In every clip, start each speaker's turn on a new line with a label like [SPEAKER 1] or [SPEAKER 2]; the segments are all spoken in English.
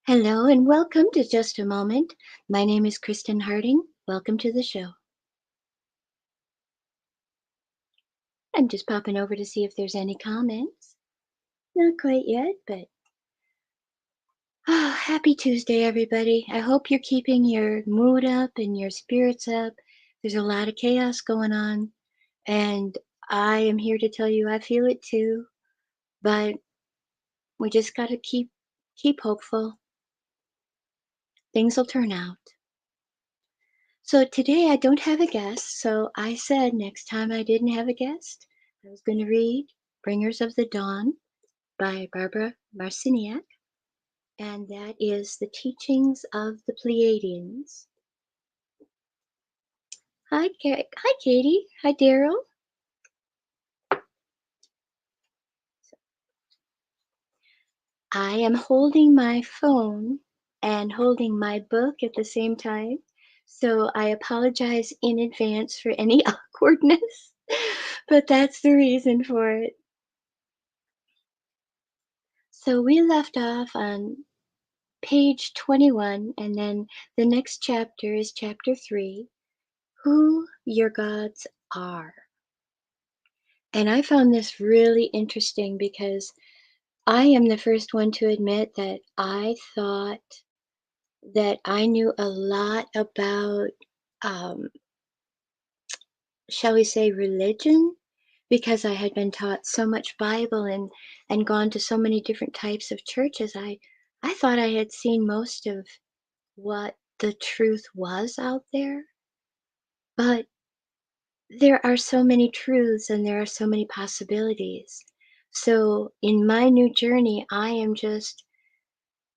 [SPEAKER 1] Hello and welcome to Just a Moment. My name is Kristen Harding. Welcome to the show. I'm just popping over to see if there's any comments. Not quite yet, but happy Tuesday, everybody. I hope you're keeping your mood up and your spirits up. There's a lot of chaos going on, and I am here to tell you I feel it too, but we just got to keep hopeful. Things will turn out. So today I don't have a guest, so I said next time I didn't have a guest, I was going to read Bringers of the Dawn by Barbara Marciniak, and that is the teachings of the Pleiadians. Hi, Katie. Hi, Daryl. I am holding my phone and holding my book at the same time, so I apologize in advance for any awkwardness, but that's the reason for it. So we left off on page 21, and then the next chapter is chapter 3, Who Your Gods Are. And I found this really interesting because I am the first one to admit that I thought that I knew a lot about, um, shall we say, religion, because I had been taught so much Bible and gone to so many different types of churches. I thought I had seen most of what the truth was out there, but there are so many truths and there are so many possibilities. So in my new journey, I am just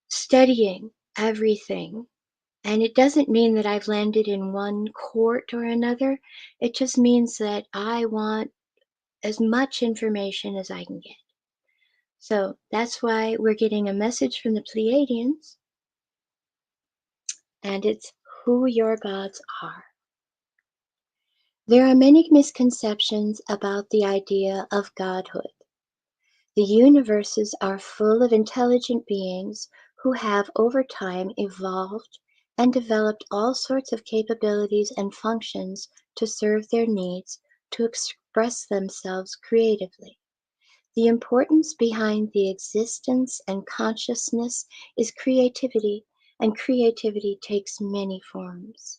[SPEAKER 1] studying everything. And it doesn't mean that I've landed in one court or another. It just means that I want as much information as I can get. So that's why we're getting a message from the Pleiadians, and it's who your gods are. There are many misconceptions about the idea of godhood. The universes are full of intelligent beings who have over time evolved and developed all sorts of capabilities and functions to serve their needs, to express themselves creatively. The importance behind the existence and consciousness is creativity, and creativity takes many forms.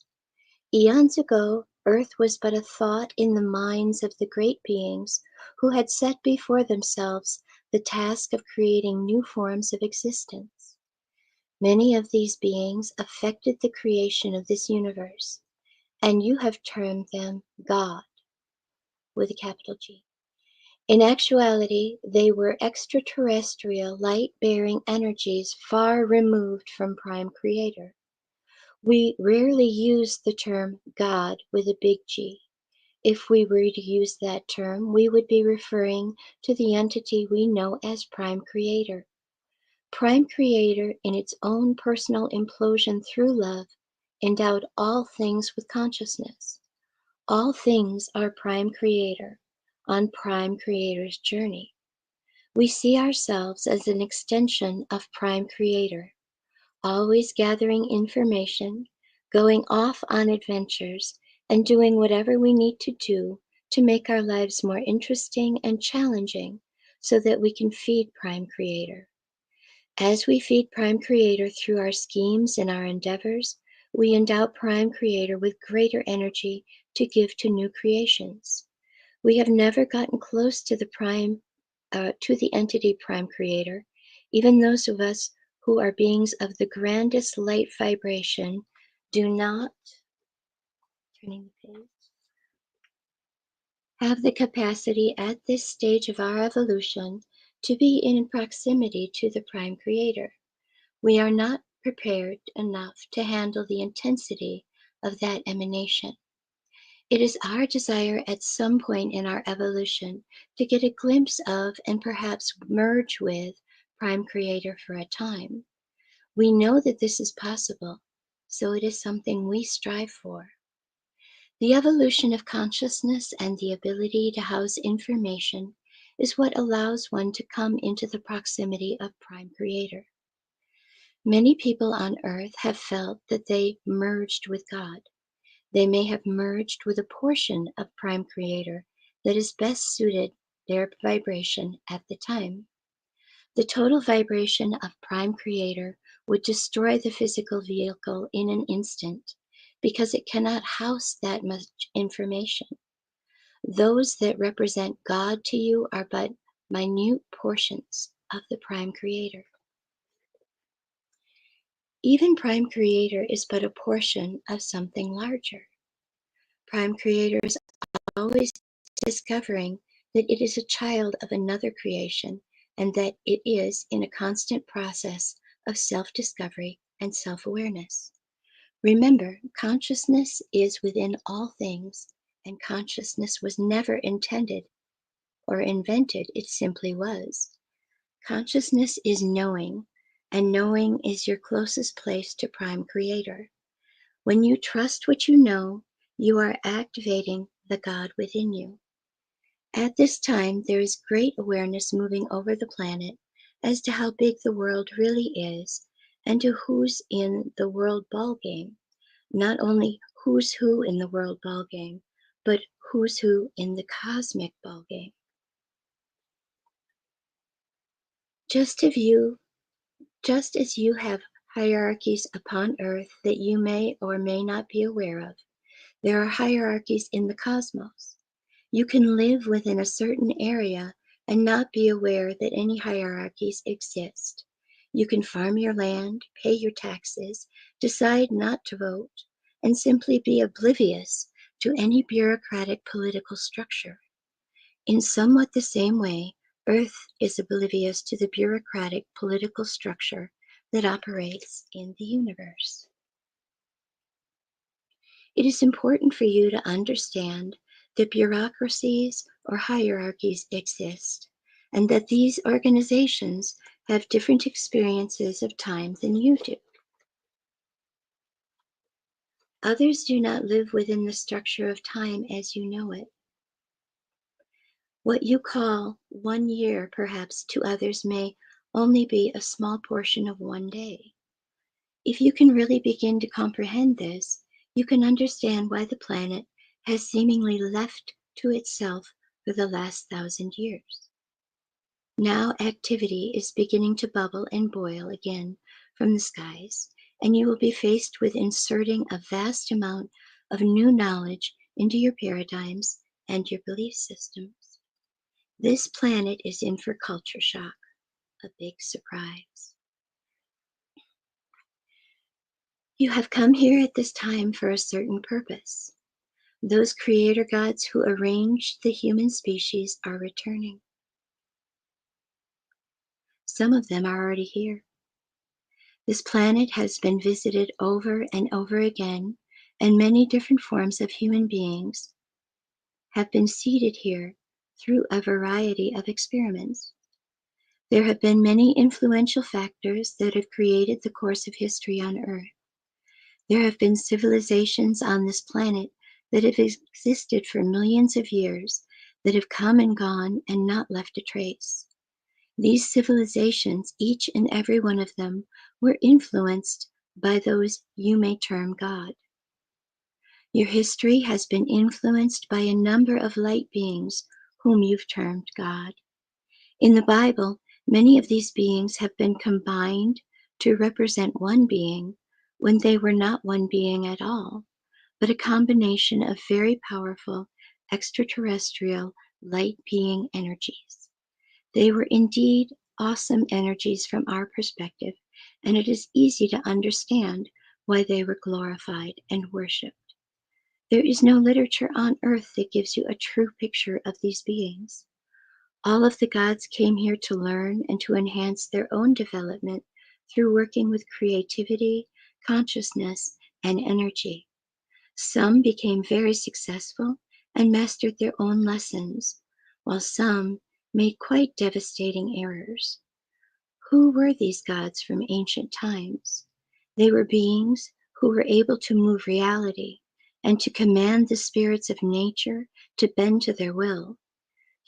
[SPEAKER 1] Eons ago, Earth was but a thought in the minds of the great beings who had set before themselves the task of creating new forms of existence. Many of these beings affected the creation of this universe, and you have termed them God with a capital G. In actuality, they were extraterrestrial light-bearing energies far removed from Prime Creator. We rarely use the term God with a big G. If we were to use that term, we would be referring to the entity we know as Prime Creator. Prime Creator, in its own personal implosion through love, endowed all things with consciousness. All things are Prime Creator on Prime Creator's journey. We see ourselves as an extension of Prime Creator, always gathering information, going off on adventures, and doing whatever we need to do to make our lives more interesting and challenging so that we can feed Prime Creator. As we feed Prime Creator through our schemes and our endeavors, we endow Prime Creator with greater energy to give to new creations. We have never gotten close to to the entity Prime Creator. Even those of us who are beings of the grandest light vibration do not, turning the page, have the capacity at this stage of our evolution to be in proximity to the Prime Creator. We are not prepared enough to handle the intensity of that emanation. It is our desire at some point in our evolution to get a glimpse of and perhaps merge with Prime Creator for a time. We know that this is possible, so it is something we strive for. The evolution of consciousness and the ability to house information is what allows one to come into the proximity of Prime Creator. Many people on earth have felt that they merged with God. They may have merged with a portion of Prime Creator that is best suited their vibration at the time. The total vibration of Prime Creator would destroy the physical vehicle in an instant because it cannot house that much information. Those that represent God to you are but minute portions of the Prime Creator. Even Prime Creator is but a portion of something larger. Prime Creator is always discovering that it is a child of another creation and that it is in a constant process of self-discovery and self-awareness. Remember, consciousness is within all things, and consciousness was never intended or invented, it simply was. Consciousness is knowing, and knowing is your closest place to Prime Creator. When you trust what you know, you are activating the God within you. At this time, there is great awareness moving over the planet as to how big the world really is and to who's in the world ballgame. Not only who's who in the world ballgame, but who's who in the cosmic ballgame. Just as you have hierarchies upon Earth that you may or may not be aware of, there are hierarchies in the cosmos. You can live within a certain area and not be aware that any hierarchies exist. You can farm your land, pay your taxes, decide not to vote, and simply be oblivious to any bureaucratic political structure. In somewhat the same way, Earth is oblivious to the bureaucratic political structure that operates in the universe. It is important for you to understand that bureaucracies or hierarchies exist, and that these organizations have different experiences of time than you do. Others do not live within the structure of time as you know it. What you call 1 year, perhaps to others may only be a small portion of 1 day. If you can really begin to comprehend this, you can understand why the planet has seemingly left to itself for the last 1,000 years. Now activity is beginning to bubble and boil again from the skies, and you will be faced with inserting a vast amount of new knowledge into your paradigms and your belief systems. This planet is in for culture shock, a big surprise. You have come here at this time for a certain purpose. Those creator gods who arranged the human species are returning. Some of them are already here. This planet has been visited over and over again, and many different forms of human beings have been seeded here through a variety of experiments. There have been many influential factors that have created the course of history on Earth. There have been civilizations on this planet that have existed for millions of years, that have come and gone and not left a trace. These civilizations, each and every one of them, were influenced by those you may term God. Your history has been influenced by a number of light beings whom you've termed God. In the Bible, many of these beings have been combined to represent one being when they were not one being at all, but a combination of very powerful extraterrestrial light being energies. They were indeed awesome energies from our perspective, and it is easy to understand why they were glorified and worshipped. There is no literature on earth that gives you a true picture of these beings. All of the gods came here to learn and to enhance their own development through working with creativity, consciousness, and energy. Some became very successful and mastered their own lessons, while some made quite devastating errors. Who were these gods from ancient times? They were beings who were able to move reality and to command the spirits of nature to bend to their will.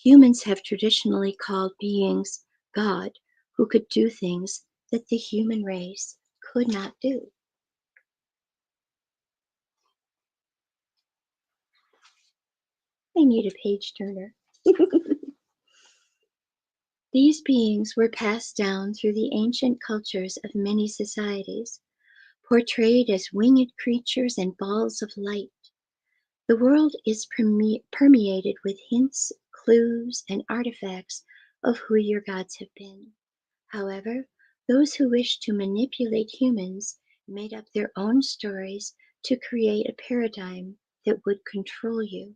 [SPEAKER 1] Humans have traditionally called beings God who could do things that the human race could not do. I need a page turner. These beings were passed down through the ancient cultures of many societies, portrayed as winged creatures and balls of light. The world is permeated with hints, clues, and artifacts of who your gods have been. However, those who wished to manipulate humans made up their own stories to create a paradigm that would control you.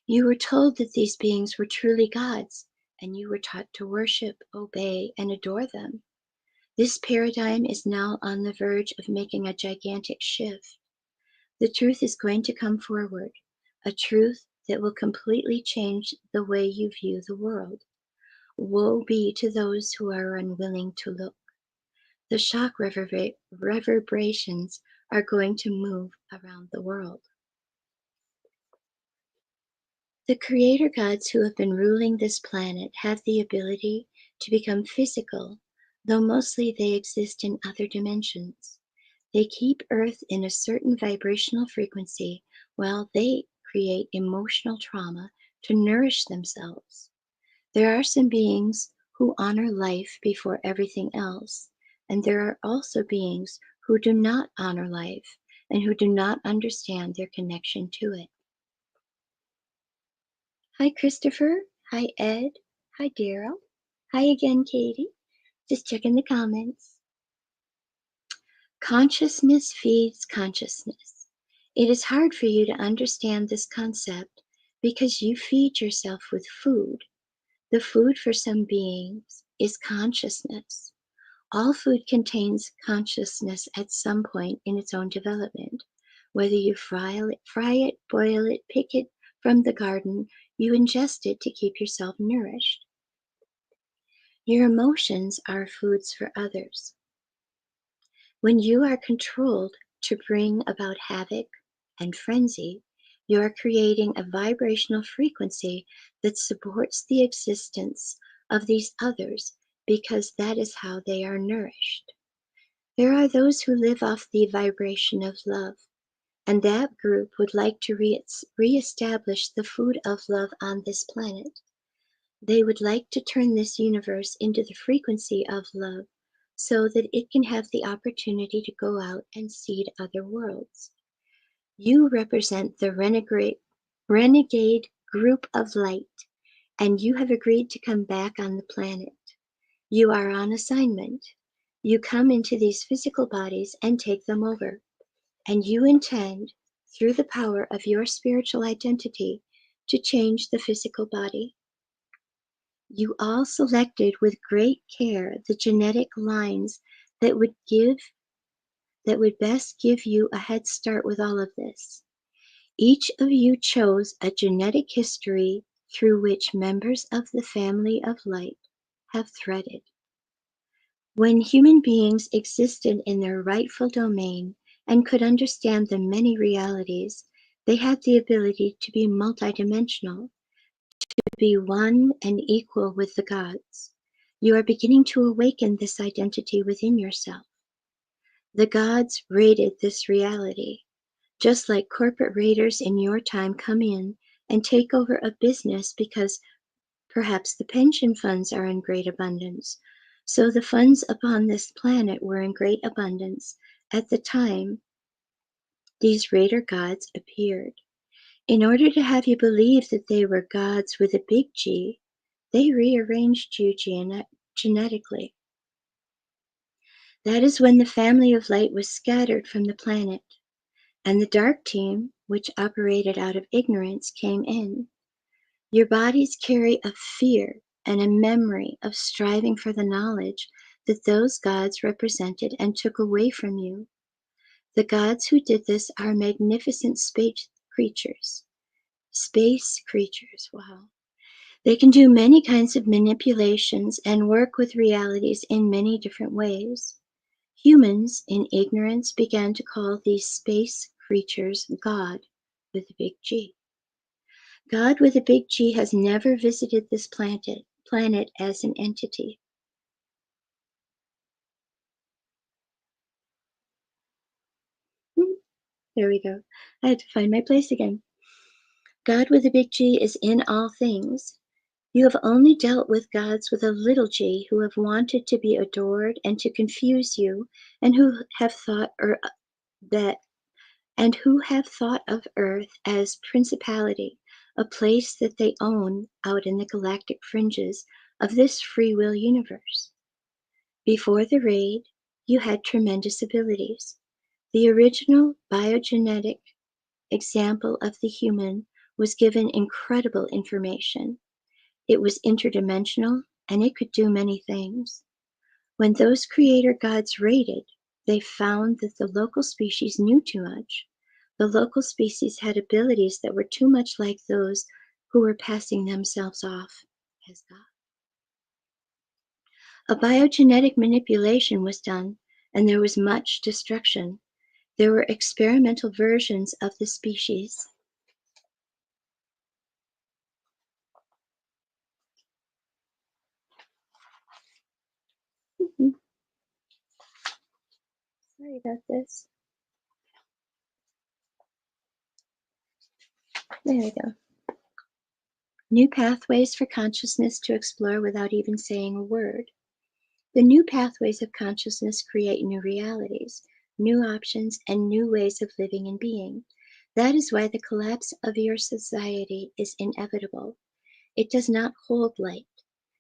[SPEAKER 1] You were told that these beings were truly gods, and you were taught to worship, obey, and adore them. This paradigm is now on the verge of making a gigantic shift. The truth is going to come forward, a truth that will completely change the way you view the world. Woe be to those who are unwilling to look. The shock reverberations are going to move around the world. The creator gods who have been ruling this planet have the ability to become physical, though mostly they exist in other dimensions. They keep Earth in a certain vibrational frequency while they create emotional trauma to nourish themselves. There are some beings who honor life before everything else, and there are also beings who do not honor life and who do not understand their connection to it. Hi, Christopher. Hi, Ed. Hi, Daryl. Hi again, Katie. Just checking the comments. Consciousness feeds consciousness. It is hard for you to understand this concept because you feed yourself with food. The food for some beings is consciousness. All food contains consciousness at some point in its own development. Whether you fry it, boil it, pick it from the garden, you ingest it to keep yourself nourished. Your emotions are foods for others. When you are controlled to bring about havoc and frenzy, you are creating a vibrational frequency that supports the existence of these others because that is how they are nourished. There are those who live off the vibration of love, and that group would like to reestablish the food of love on this planet. They would like to turn this universe into the frequency of love so that it can have the opportunity to go out and seed other worlds. You represent the renegade group of light, and you have agreed to come back on the planet. You are on assignment. You come into these physical bodies and take them over, and you intend, through the power of your spiritual identity, to change the physical body. You all selected with great care the genetic lines that would best give you a head start with all of this. Each of you chose a genetic history through which members of the family of light have threaded. When human beings existed in their rightful domain and could understand the many realities, they had the ability to be multidimensional, to be one and equal with the gods. You are beginning to awaken this identity within yourself. The gods raided this reality, just like corporate raiders in your time come in and take over a business because perhaps the pension funds are in great abundance. So the funds upon this planet were in great abundance at the time these raider gods appeared. In order to have you believe that they were gods with a big G, they rearranged you genetically. That is when the family of light was scattered from the planet, and the dark team, which operated out of ignorance, came in. Your bodies carry a fear and a memory of striving for the knowledge that those gods represented and took away from you. The gods who did this are magnificent space creatures. Space creatures, wow. They can do many kinds of manipulations and work with realities in many different ways. Humans, in ignorance, began to call these space creatures God with a big G. God with a big G has never visited this planet as an entity. There we go. I had to find my place again. God with a big G is in all things. You have only dealt with gods with a little g who have wanted to be adored and to confuse you, and who have thought that and who have thought of Earth as principality, a place that they own out in the galactic fringes of this free will universe. Before the raid, you had tremendous abilities. The original biogenetic example of the human was given incredible information. It was interdimensional, and it could do many things. When those creator gods raided, they found that the local species knew too much. The local species had abilities that were too much like those who were passing themselves off as God. A biogenetic manipulation was done, and there was much destruction. There were experimental versions of the species. Sorry about this. There we go. New pathways for consciousness to explore without even saying a word. The new pathways of consciousness create new realities, new options, and new ways of living and being. That is why the collapse of your society is inevitable. It does not hold light.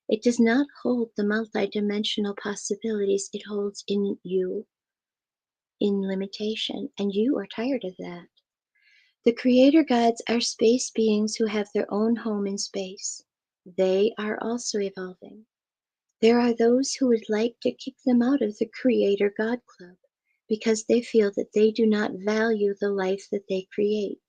[SPEAKER 1] It does not hold the multidimensional possibilities it holds in you in limitation, and you are tired of that. The creator gods are space beings who have their own home in space. They are also evolving. There are those who would like to kick them out of the Creator God Club because they feel that they do not value the life that they create.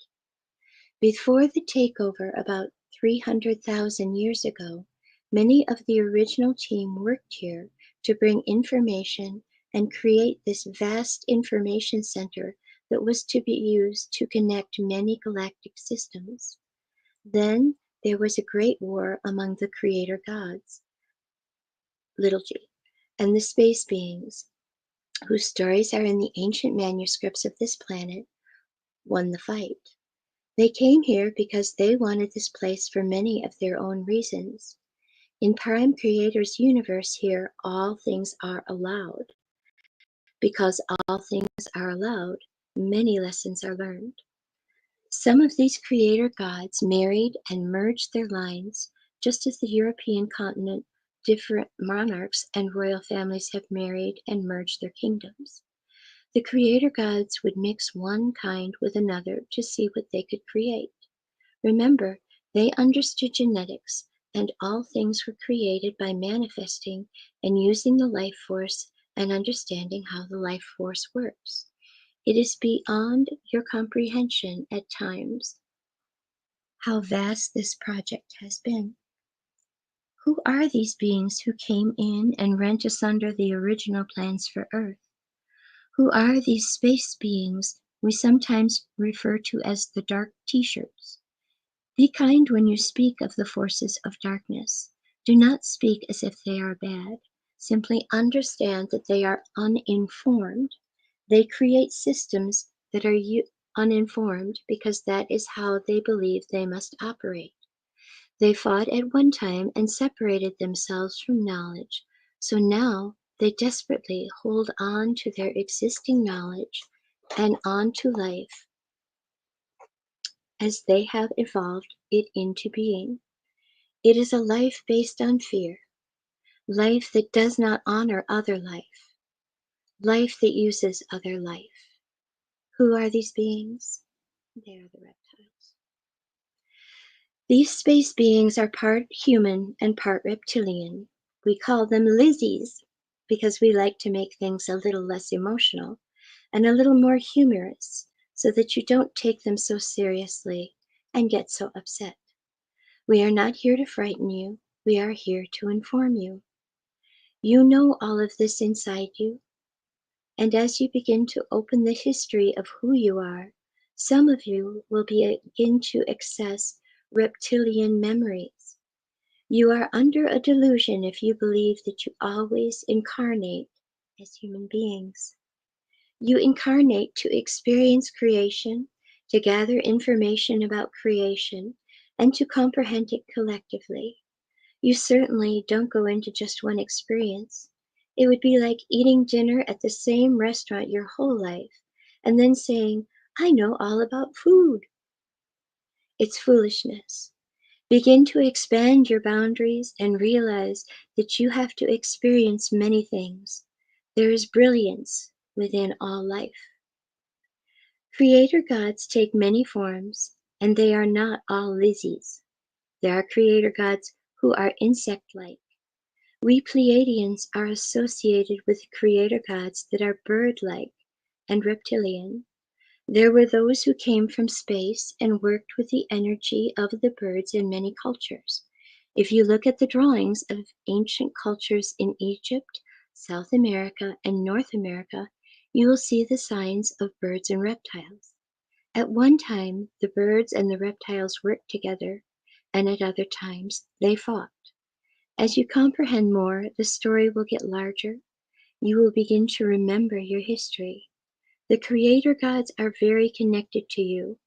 [SPEAKER 1] Before the takeover about 300,000 years ago, many of the original team worked here to bring information and create this vast information center that was to be used to connect many galactic systems. Then there was a great war among the creator gods, little g, and the space beings, whose stories are in the ancient manuscripts of this planet, won the fight. They came here because they wanted this place for many of their own reasons. In Prime Creator's universe here, all things are allowed. Because all things are allowed, many lessons are learned. Some of these creator gods married and merged their lines, just as the European continent, different monarchs and royal families have married and merged their kingdoms. The creator gods would mix one kind with another to see what they could create. Remember, they understood genetics, and all things were created by manifesting and using the life force and understanding how the life force works. It is beyond your comprehension at times how vast this project has been. Who are these beings who came in and rent asunder the original plans for Earth? Who are these space beings we sometimes refer to as the dark t-shirts? Be kind when you speak of the forces of darkness. Do not speak as if they are bad. Simply understand that they are uninformed. They create systems that are uninformed because that is how they believe they must operate. They fought at one time and separated themselves from knowledge, so now they desperately hold on to their existing knowledge and on to life as they have evolved it into being. It is a life based on fear, life that does not honor other life, life that uses other life. Who are these beings? They are the reptiles. These space beings are part human and part reptilian. We call them Lizzies because we like to make things a little less emotional and a little more humorous so that you don't take them so seriously and get so upset. We are not here to frighten you. We are here to inform you. You know all of this inside you. And as you begin to open the history of who you are, some of you will begin to access reptilian memories. You are under a delusion if you believe that you always incarnate as human beings. You incarnate to experience creation, to gather information about creation, and to comprehend it collectively. You certainly don't go into just one experience. It would be like eating dinner at the same restaurant your whole life and then saying, I know all about food. It's foolishness. Begin to expand your boundaries and realize that you have to experience many things. There is brilliance within all life. Creator gods take many forms, and they are not all Lizzies. There are creator gods who are insect-like. We Pleiadians are associated with creator gods that are bird-like and reptilian. There were those who came from space and worked with the energy of the birds in many cultures. If you look at the drawings of ancient cultures in Egypt, South America, and North America, you will see the signs of birds and reptiles. At one time, the birds and the reptiles worked together, and at other times, they fought. As you comprehend more, the story will get larger. You will begin to remember your history. The creator gods are very connected to you.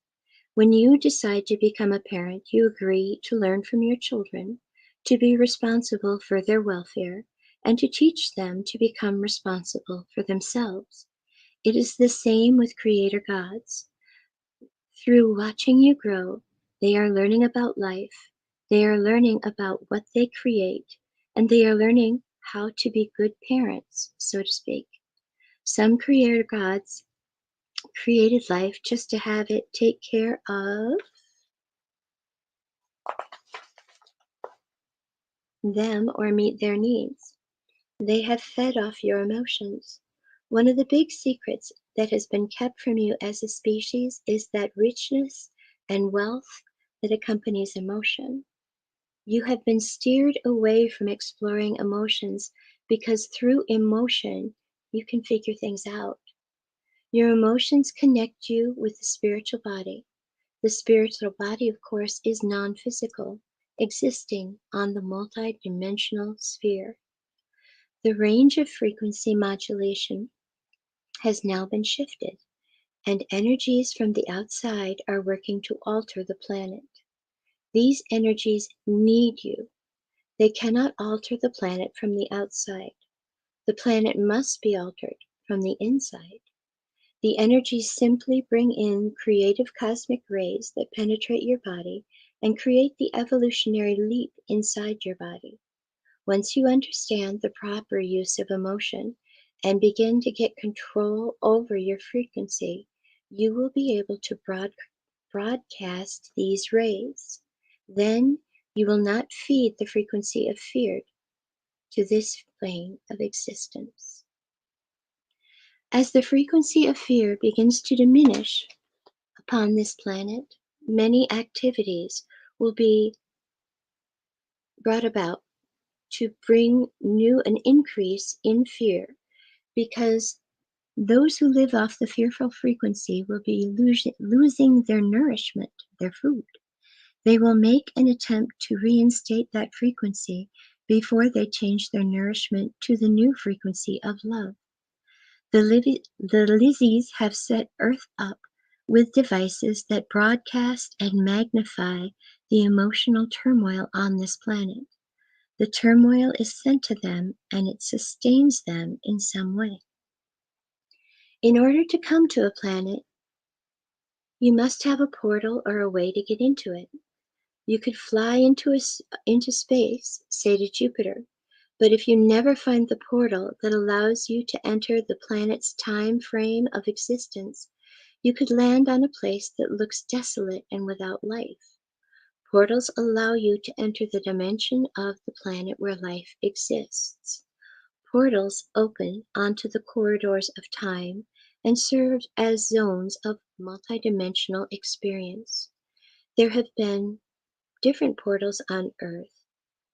[SPEAKER 1] When you decide to become a parent, you agree to learn from your children, to be responsible for their welfare, and to teach them to become responsible for themselves. It is the same with creator gods. Through watching you grow, they are learning about life, they are learning about what they create, and they are learning how to be good parents, so to speak. Some creator gods created life just to have it take care of them or meet their needs. They have fed off your emotions. One of the big secrets that has been kept from you as a species is that richness and wealth that accompanies emotion. You have been steered away from exploring emotions because through emotion, you can figure things out. Your emotions connect you with the spiritual body. The spiritual body, of course, is non physical, existing on the multi-dimensional sphere. The range of frequency modulation has now been shifted, and energies from the outside are working to alter the planet. These energies need you. They cannot alter the planet from the outside. The planet must be altered from the inside. The energies simply bring in creative cosmic rays that penetrate your body and create the evolutionary leap inside your body. Once you understand the proper use of emotion and begin to get control over your frequency, you will be able to broadcast these rays. Then you will not feed the frequency of fear to this plane of existence. As the frequency of fear begins to diminish upon this planet, many activities will be brought about to bring an increase in fear, because those who live off the fearful frequency will be losing their nourishment, their food. They will make an attempt to reinstate that frequency before they change their nourishment to the new frequency of love. The Lizzies have set Earth up with devices that broadcast and magnify the emotional turmoil on this planet. The turmoil is sent to them and it sustains them in some way. In order to come to a planet, you must have a portal or a way to get into it. You could fly into space, say to Jupiter, but if you never find the portal that allows you to enter the planet's time frame of existence, you could land on a place that looks desolate and without life. Portals allow you to enter the dimension of the planet where life exists. Portals open onto the corridors of time and serve as zones of multidimensional experience. There have been different portals on Earth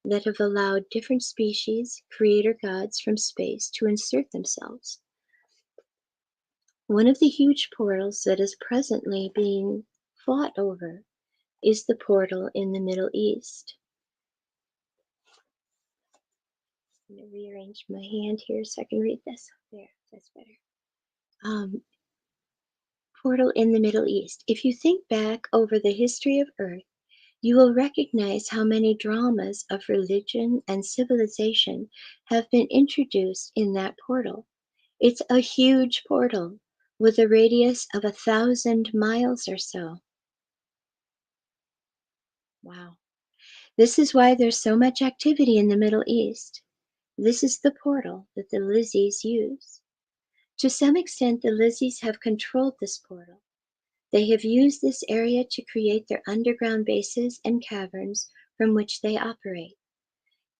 [SPEAKER 1] that have allowed different species, creator gods from space to insert themselves. One of the huge portals that is presently being fought over is the portal in the Middle East. I'm going to rearrange my hand here so I can read this. There, that's better. um, portal in the Middle East. If you think back over the history of Earth, you will recognize how many dramas of religion and civilization have been introduced in that portal. It's a huge portal with a radius of 1,000 miles or so. Wow. This is why there's so much activity in the Middle East. This is the portal that the Lizzies use. To some extent, the Lizzies have controlled this portal. They have used this area to create their underground bases and caverns from which they operate.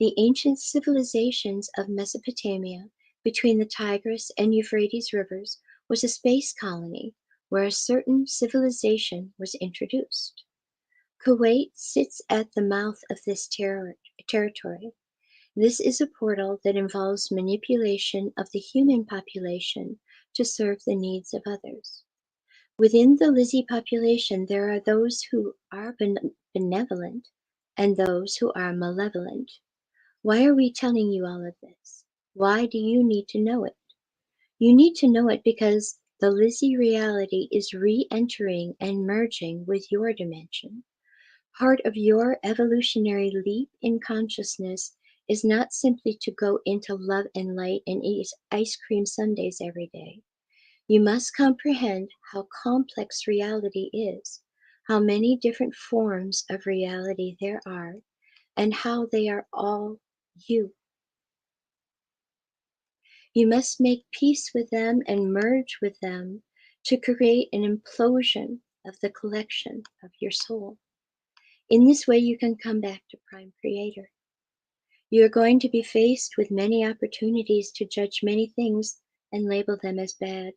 [SPEAKER 1] The ancient civilizations of Mesopotamia, between the Tigris and Euphrates rivers, was a space colony where a certain civilization was introduced. Kuwait sits at the mouth of this territory. This is a portal that involves manipulation of the human population to serve the needs of others. Within the Lizzie population, there are those who are benevolent and those who are malevolent. Why are we telling you all of this? Why do you need to know it? You need to know it because the Lizzie reality is re entering and merging with your dimension. Part of your evolutionary leap in consciousness is not simply to go into love and light and eat ice cream sundaes every day. You must comprehend how complex reality is, how many different forms of reality there are, and how they are all you. You must make peace with them and merge with them to create an implosion of the collection of your soul. In this way, you can come back to Prime Creator. You are going to be faced with many opportunities to judge many things and label them as bad.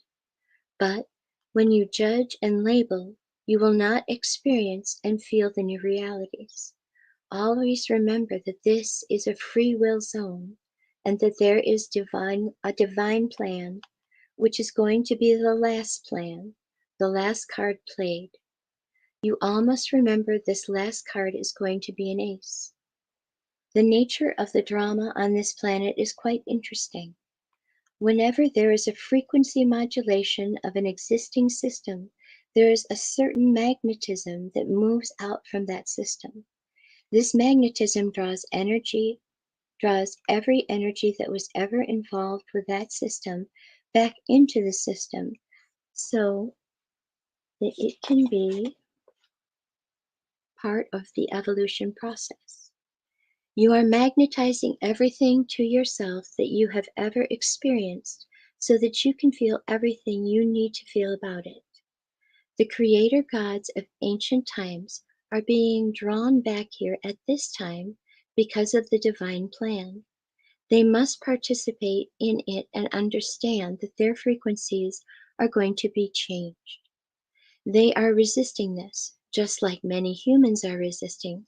[SPEAKER 1] But when you judge and label, you will not experience and feel the new realities. Always remember that this is a free will zone and that there is a divine plan, which is going to be the last plan, the last card played. You all must remember this last card is going to be an ace. The nature of the drama on this planet is quite interesting. Whenever there is a frequency modulation of an existing system, there is a certain magnetism that moves out from that system. This magnetism draws every energy that was ever involved with that system back into the system so that it can be part of the evolution process. You are magnetizing everything to yourself that you have ever experienced so that you can feel everything you need to feel about it. The creator gods of ancient times are being drawn back here at this time because of the divine plan. They must participate in it and understand that their frequencies are going to be changed. They are resisting this, just like many humans are resisting,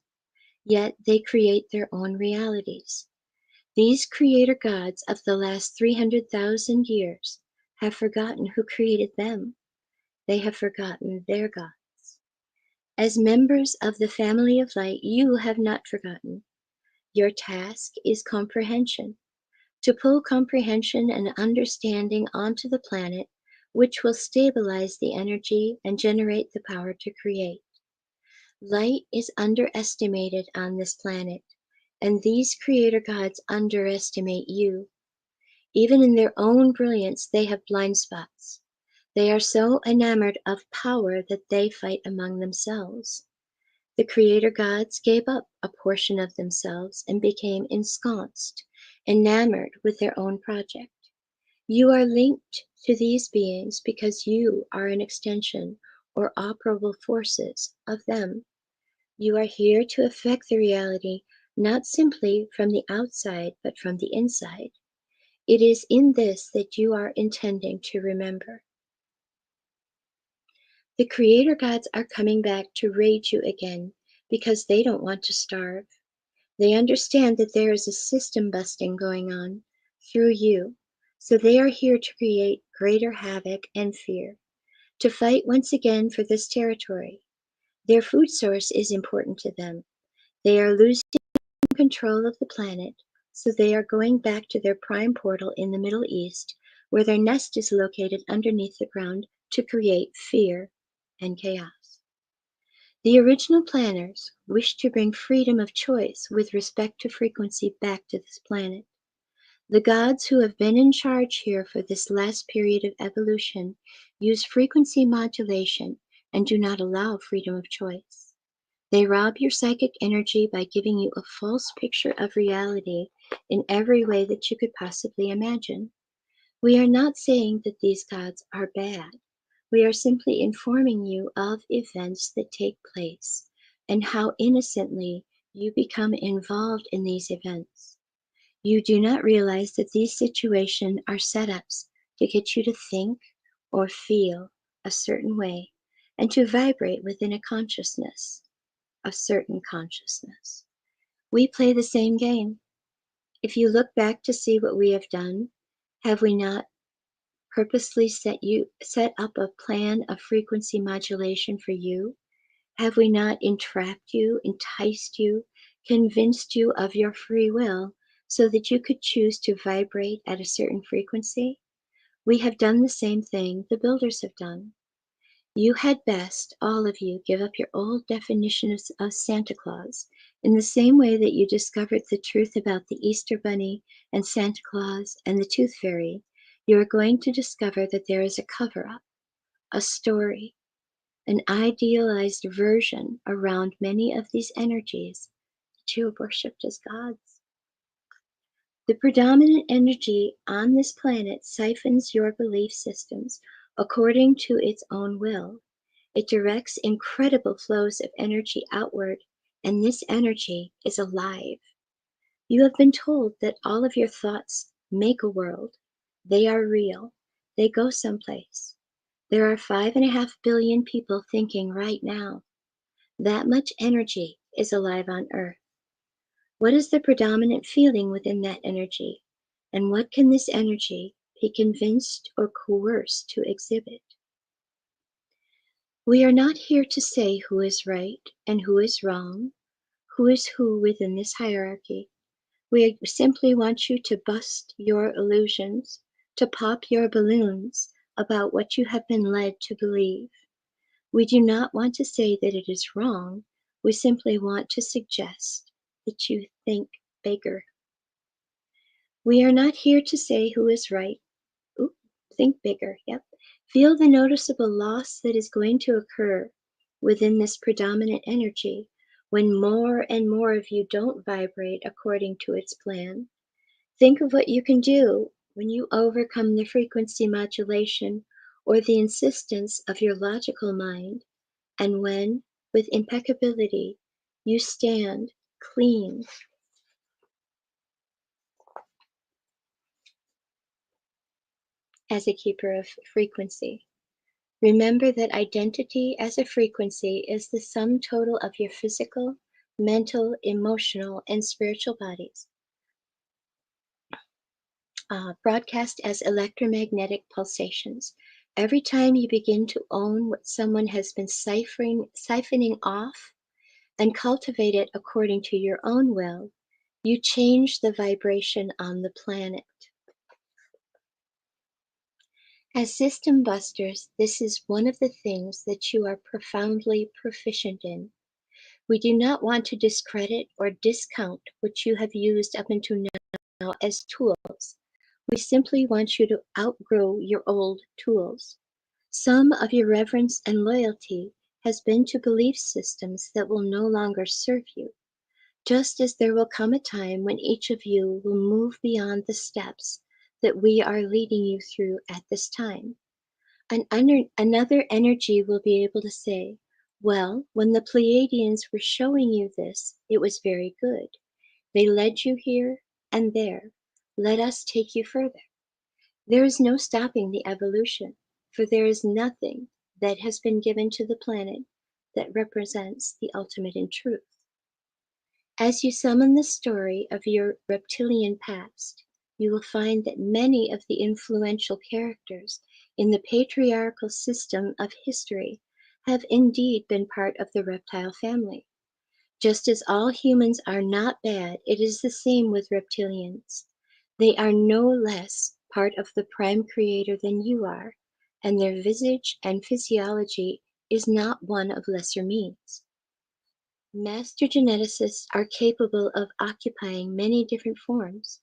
[SPEAKER 1] yet they create their own realities. These creator gods of the last 300,000 years have forgotten who created them. They have forgotten their gods. As members of the family of light, you have not forgotten. Your task is comprehension, to pull comprehension and understanding onto the planet, which will stabilize the energy and generate the power to create. Light is underestimated on this planet, and these creator gods underestimate you. Even in their own brilliance, they have blind spots. They are so enamored of power that they fight among themselves. The creator gods gave up a portion of themselves and became ensconced, enamored with their own project. You are linked to these beings because you are an extension or operable forces of them. You are here to affect the reality not simply from the outside but from the inside. It is in this that you are intending to remember. The creator gods are coming back to raid you again because they don't want to starve. They understand that there is a system busting going on through you, so they are here to create greater havoc and fear, to fight once again for this territory. Their food source is important to them. They are losing control of the planet, so they are going back to their prime portal in the Middle East, where their nest is located underneath the ground to create fear and chaos. The original planners wished to bring freedom of choice with respect to frequency back to this planet. The gods who have been in charge here for this last period of evolution use frequency modulation and do not allow freedom of choice. They rob your psychic energy by giving you a false picture of reality in every way that you could possibly imagine. We are not saying that these gods are bad. We are simply informing you of events that take place and how innocently you become involved in these events. You do not realize that these situations are setups to get you to think or feel a certain way and to vibrate within a certain consciousness. We play the same game. If you look back to see what we have done, have we not purposely set up a plan of frequency modulation for you? Have we not entrapped you, enticed you, convinced you of your free will so that you could choose to vibrate at a certain frequency? We have done the same thing the builders have done. You had best, all of you, give up your old definition of Santa Claus in the same way that you discovered the truth about the Easter Bunny and Santa Claus and the Tooth Fairy. You are going to discover that there is a cover up, a story, an idealized version around many of these energies that you have worshipped as gods. The predominant energy on this planet siphons your belief systems according to its own will. It directs incredible flows of energy outward, and this energy is alive. You have been told that all of your thoughts make a world. They are real. They go someplace. There are 5.5 billion people thinking right now. That much energy is alive on Earth. What is the predominant feeling within that energy? And what can this energy be convinced or coerced to exhibit? We are not here to say who is right and who is wrong, who is who within this hierarchy. We simply want you to bust your illusions, to pop your balloons about what you have been led to believe. We do not want to say that it is wrong. We simply want to suggest that you think bigger. We are not here to say who is right. Ooh, think bigger, yep. Feel the noticeable loss that is going to occur within this predominant energy when more and more of you don't vibrate according to its plan. Think of what you can do when you overcome the frequency modulation or the insistence of your logical mind, and when, with impeccability, you stand clean as a keeper of frequency. Remember that identity as a frequency is the sum total of your physical, mental, emotional, and spiritual bodies, broadcast as electromagnetic pulsations. Every time you begin to own what someone has been siphoning off and cultivate it according to your own will, you change the vibration on the planet. As system busters, this is one of the things that you are profoundly proficient in. We do not want to discredit or discount what you have used up until now as tools. We simply want you to outgrow your old tools. Some of your reverence and loyalty has been to belief systems that will no longer serve you, just as there will come a time when each of you will move beyond the steps that we are leading you through at this time. Another energy will be able to say, well, when the Pleiadians were showing you this, it was very good. They led you here and there. Let us take you further. There is no stopping the evolution, for there is nothing that has been given to the planet that represents the ultimate in truth. As you summon the story of your reptilian past, you will find that many of the influential characters in the patriarchal system of history have indeed been part of the reptile family. Just as all humans are not bad, it is the same with reptilians. They are no less part of the prime creator than you are, and their visage and physiology is not one of lesser means. Master geneticists are capable of occupying many different forms.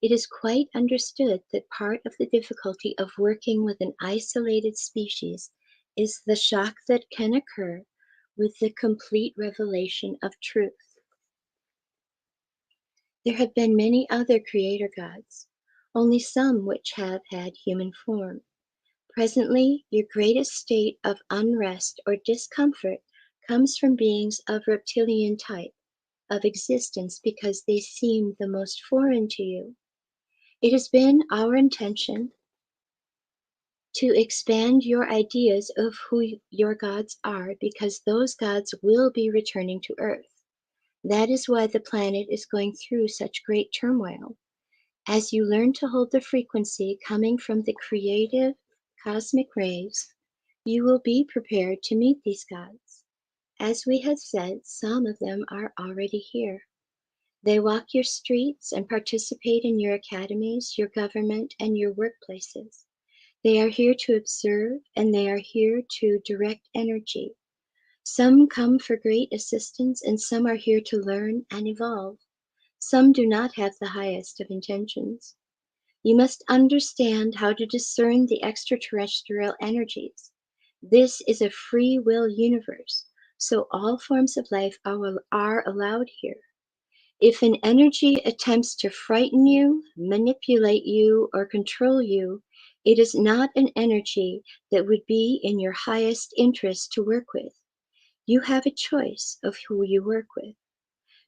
[SPEAKER 1] It is quite understood that part of the difficulty of working with an isolated species is the shock that can occur with the complete revelation of truth. There have been many other creator gods, only some which have had human form. Presently, your greatest state of unrest or discomfort comes from beings of reptilian type of existence because they seem the most foreign to you. It has been our intention to expand your ideas of who your gods are because those gods will be returning to Earth. That is why the planet is going through such great turmoil. As you learn to hold the frequency coming from the creative cosmic rays, you will be prepared to meet these gods. As we have said, some of them are already here. They walk your streets and participate in your academies, your government, and your workplaces. They are here to observe, and they are here to direct energy. Some come for great assistance, and some are here to learn and evolve. Some do not have the highest of intentions. You must understand how to discern the extraterrestrial energies. This is a free will universe, so all forms of life are allowed here. If an energy attempts to frighten you, manipulate you, or control you, it is not an energy that would be in your highest interest to work with. You have a choice of who you work with.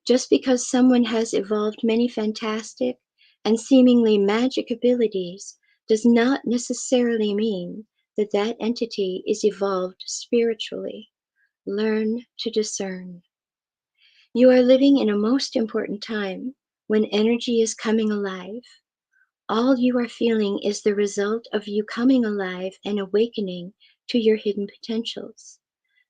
[SPEAKER 1] Just because someone has evolved many fantastic and seemingly magic abilities does not necessarily mean that that entity is evolved spiritually. Learn to discern. You are living in a most important time when energy is coming alive. All you are feeling is the result of you coming alive and awakening to your hidden potentials.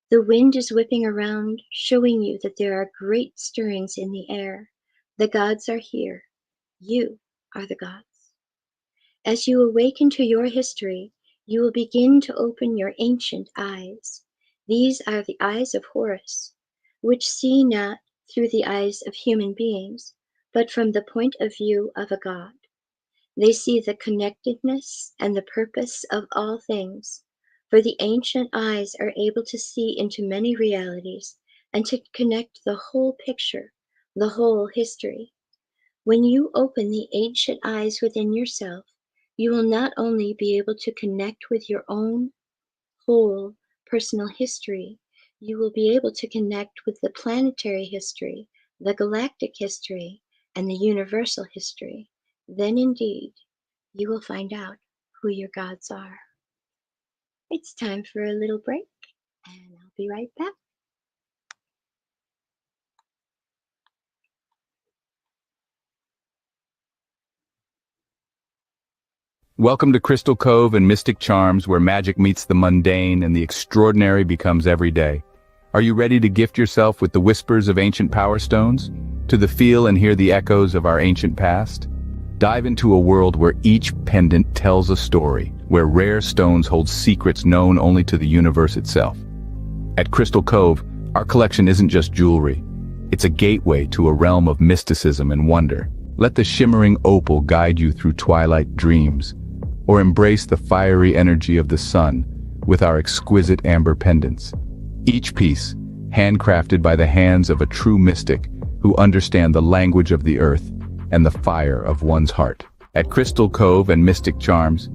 [SPEAKER 1] The wind is whipping around, showing you that there are great stirrings in the air. The gods are here. You are the gods. As you awaken to your history, you will begin to open your ancient eyes. These are the eyes of Horus, which see not through the eyes of human beings, but from the point of view of a god. They see the connectedness and the purpose of all things, for the ancient eyes are able to see into many realities and to connect the whole picture, the whole history. When you open the ancient eyes within yourself, you will not only be able to connect with your own whole personal history, you will be able to connect with the planetary history, the galactic history, and the universal history. Then indeed, you will find out who your gods are. It's time for a little break, and I'll be right back.
[SPEAKER 2] Welcome to Crystal Cove and Mystic Charms, where magic meets the mundane and the extraordinary becomes everyday. Are you ready to gift yourself with the whispers of ancient power stones? To the feel and hear the echoes of our ancient past? Dive into a world where each pendant tells a story, where rare stones hold secrets known only to the universe itself. At Crystal Cove, our collection isn't just jewelry. It's a gateway to a realm of mysticism and wonder. Let the shimmering opal guide you through twilight dreams, or embrace the fiery energy of the sun with our exquisite amber pendants. Each piece, handcrafted by the hands of a true mystic who understand the language of the earth and the fire of one's heart. At Crystal Cove and Mystic Charms,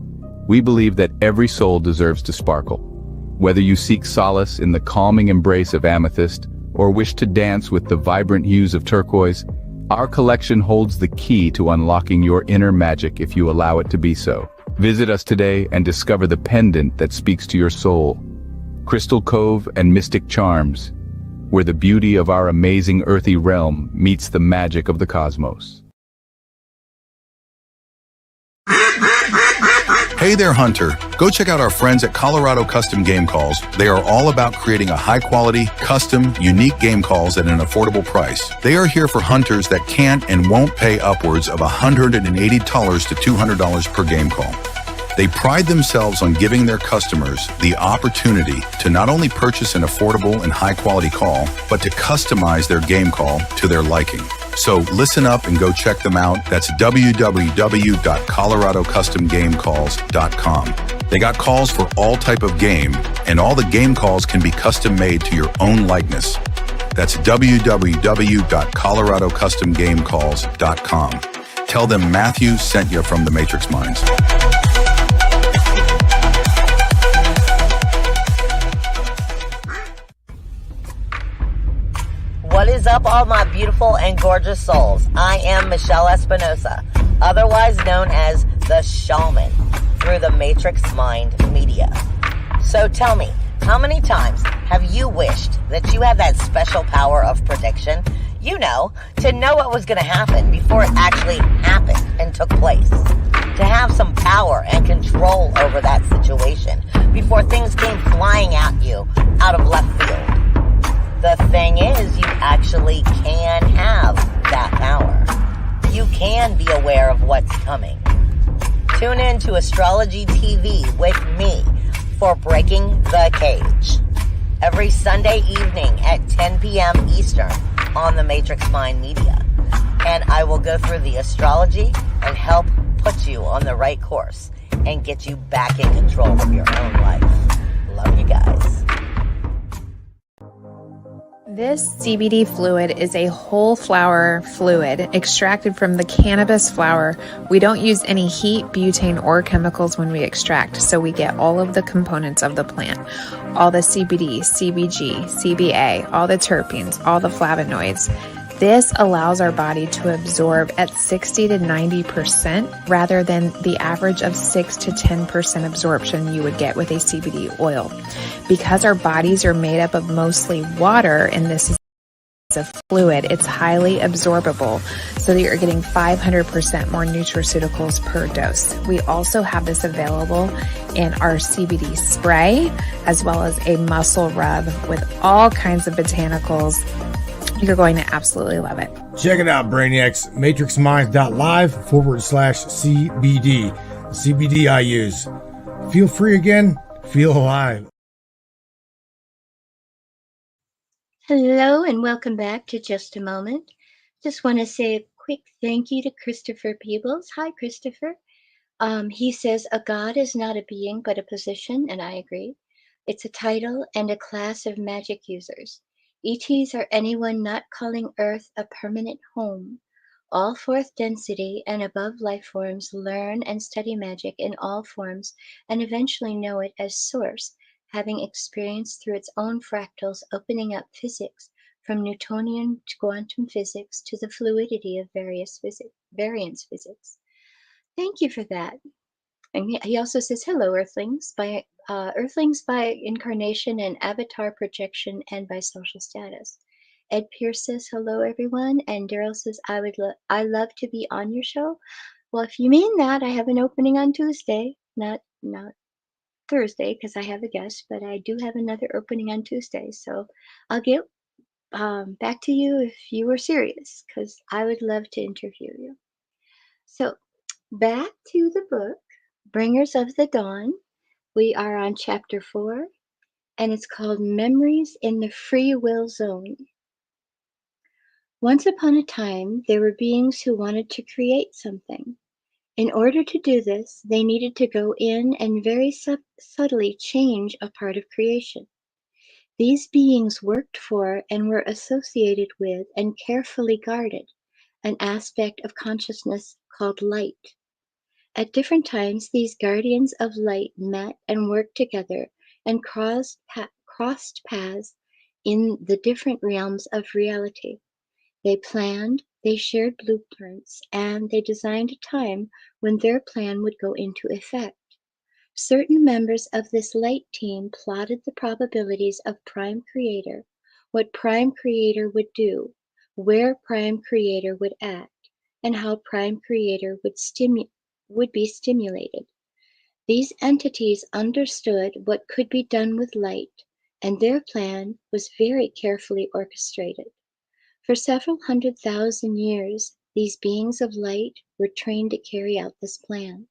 [SPEAKER 2] we believe that every soul deserves to sparkle. Whether you seek solace in the calming embrace of amethyst or wish to dance with the vibrant hues of turquoise, our collection holds the key to unlocking your inner magic if you allow it to be so. Visit us today and discover the pendant that speaks to your soul. Crystal Cove and Mystic Charms, where the beauty of our amazing earthy realm meets the magic of the cosmos.
[SPEAKER 3] Hey there, Hunter. Go check out our friends at Colorado Custom Game Calls. They are all about creating a high-quality, custom, unique game calls at an affordable price. They are here for hunters that can't and won't pay upwards of $180 to $200 per game call. They pride themselves on giving their customers the opportunity to not only purchase an affordable and high-quality call, but to customize their game call to their liking. So listen up and go check them out. That's www.coloradocustomgamecalls.com. They got calls for all type of game, and all the game calls can be custom made to your own likeness. That's www.coloradocustomgamecalls.com. Tell them Matthew sent you from the Matrix Minds.
[SPEAKER 4] What is up, all my beautiful and gorgeous souls? I am Michelle Espinosa, otherwise known as the Shaman, through the Matrix Mind Media. So tell me, how many times have you wished that you had that special power of prediction? You know, to know what was going to happen before it actually happened and took place. To have some power and control over that situation before things came flying at you out of left field. The thing is, you actually can have that power. You can be aware of what's coming. Tune in to Astrology TV with me for Breaking the Cage every Sunday evening at 10 p.m. Eastern on the Matrix Mind Media. And I will go through the astrology and help put you on the right course and get you back in control of your own life. Love you guys.
[SPEAKER 5] This CBD fluid is a whole flower fluid extracted from the cannabis flower. We don't use any heat, butane, or chemicals when we extract, so we get all of the components of the plant. All the CBD, CBG, CBA, all the terpenes, all the flavonoids. This allows our body to absorb at 60 to 90% rather than the average of 6 to 10% absorption you would get with a CBD oil. Because our bodies are made up of mostly water and this is a fluid, it's highly absorbable so that you're getting 500% more nutraceuticals per dose. We also have this available in our CBD spray as well as a muscle rub with all kinds of botanicals. You're going to absolutely love it.
[SPEAKER 6] Check it out, Brainiacs. MatrixMinds.live/CBD. The CBD I use. Feel free again. Feel alive.
[SPEAKER 1] Hello and welcome back to Just a Moment. Just want to say a quick thank you to Christopher Peebles. Hi, Christopher. He says, a god is not a being but a position, and I agree. It's a title and a class of magic users. ETs are anyone not calling Earth a permanent home. All fourth density and above life forms learn and study magic in all forms and eventually know it as source, having experienced through its own fractals opening up physics from Newtonian to quantum physics to the fluidity of variance physics. Thank you for that. And he also says, hello, Earthlings by incarnation and avatar projection and by social status. Ed Pierce says, hello, everyone. And Daryl says, I love to be on your show. Well, if you mean that, I have an opening on Tuesday, not Thursday, because I have a guest, but I do have another opening on Tuesday. So I'll get back to you if you were serious, because I would love to interview you. So back to the book. Bringers of the Dawn. We are on chapter 4, and it's called Memories in the Free Will Zone. Once upon a time, there were beings who wanted to create something. In order to do this, they needed to go in and very subtly change a part of creation. These beings worked for and were associated with and carefully guarded an aspect of consciousness called light. At different times, these guardians of light met and worked together and crossed paths in the different realms of reality. They planned, they shared blueprints, and they designed a time when their plan would go into effect. Certain members of this light team plotted the probabilities of Prime Creator, what Prime Creator would do, where Prime Creator would act, and how Prime Creator would be stimulated. These entities understood what could be done with light, and their plan was very carefully orchestrated. For several 100,000 years, these beings of light were trained to carry out this plan.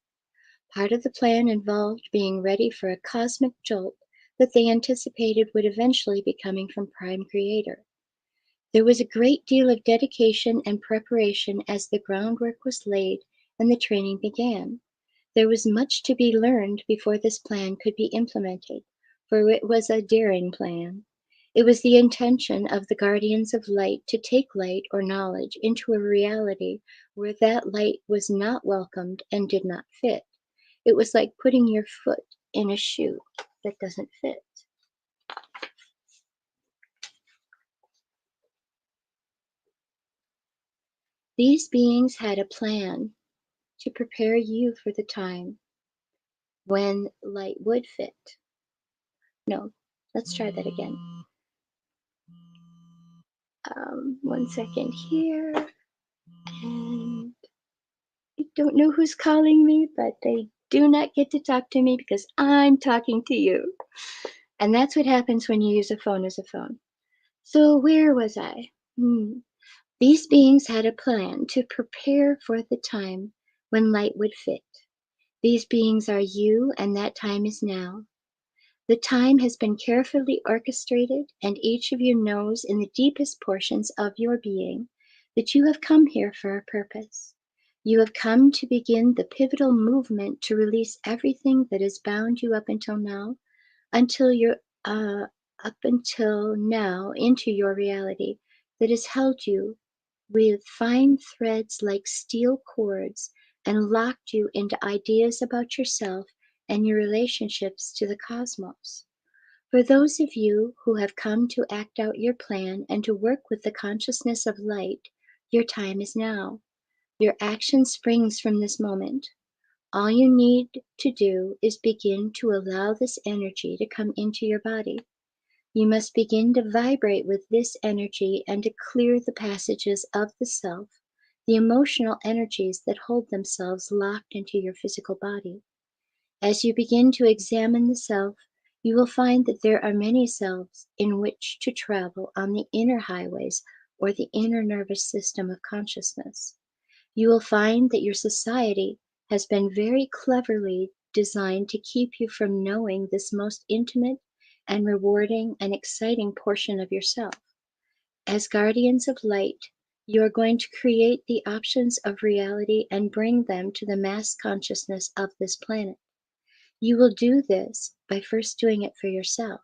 [SPEAKER 1] Part of the plan involved being ready for a cosmic jolt that they anticipated would eventually be coming from Prime Creator. There was a great deal of dedication and preparation as the groundwork was laid and the training began. There was much to be learned before this plan could be implemented, for it was a daring plan. It was the intention of the guardians of light to take light or knowledge into a reality where that light was not welcomed and did not fit. It was like putting your foot in a shoe that doesn't fit. These beings had a plan to prepare you for the time when light would fit. No, let's try that again. One second here. And I don't know who's calling me, but they do not get to talk to me because I'm talking to you. And that's what happens when you use a phone as a phone. So where was I? These beings had a plan to prepare for the time when light would fit. These beings are you, and that time is now. The time has been carefully orchestrated, and each of you knows in the deepest portions of your being that you have come here for a purpose. You have come to begin the pivotal movement to release everything that has bound you up until now, until you're up until now into your reality that has held you with fine threads like steel cords and locked you into ideas about yourself and your relationships to the cosmos. For those of you who have come to act out your plan and to work with the consciousness of light, your time is now. Your action springs from this moment. All you need to do is begin to allow this energy to come into your body. You must begin to vibrate with this energy and to clear the passages of the self, the emotional energies that hold themselves locked into your physical body. As you begin to examine the self, you will find that there are many selves in which to travel on the inner highways or the inner nervous system of consciousness. You will find that your society has been very cleverly designed to keep you from knowing this most intimate and rewarding and exciting portion of yourself. As guardians of light, you are going to create the options of reality and bring them to the mass consciousness of this planet. You will do this by first doing it for yourself,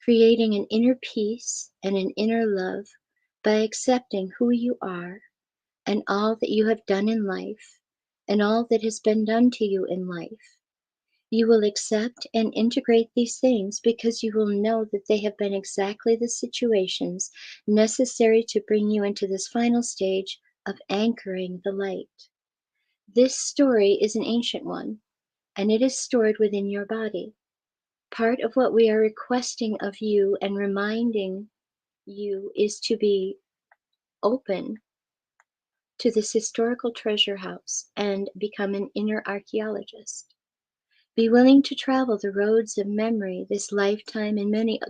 [SPEAKER 1] creating an inner peace and an inner love by accepting who you are and all that you have done in life and all that has been done to you in life. You will accept and integrate these things because you will know that they have been exactly the situations necessary to bring you into this final stage of anchoring the light. This story is an ancient one, and it is stored within your body. Part of what we are requesting of you and reminding you is to be open to this historical treasure house and become an inner archaeologist. Be willing to travel the roads of memory this lifetime and many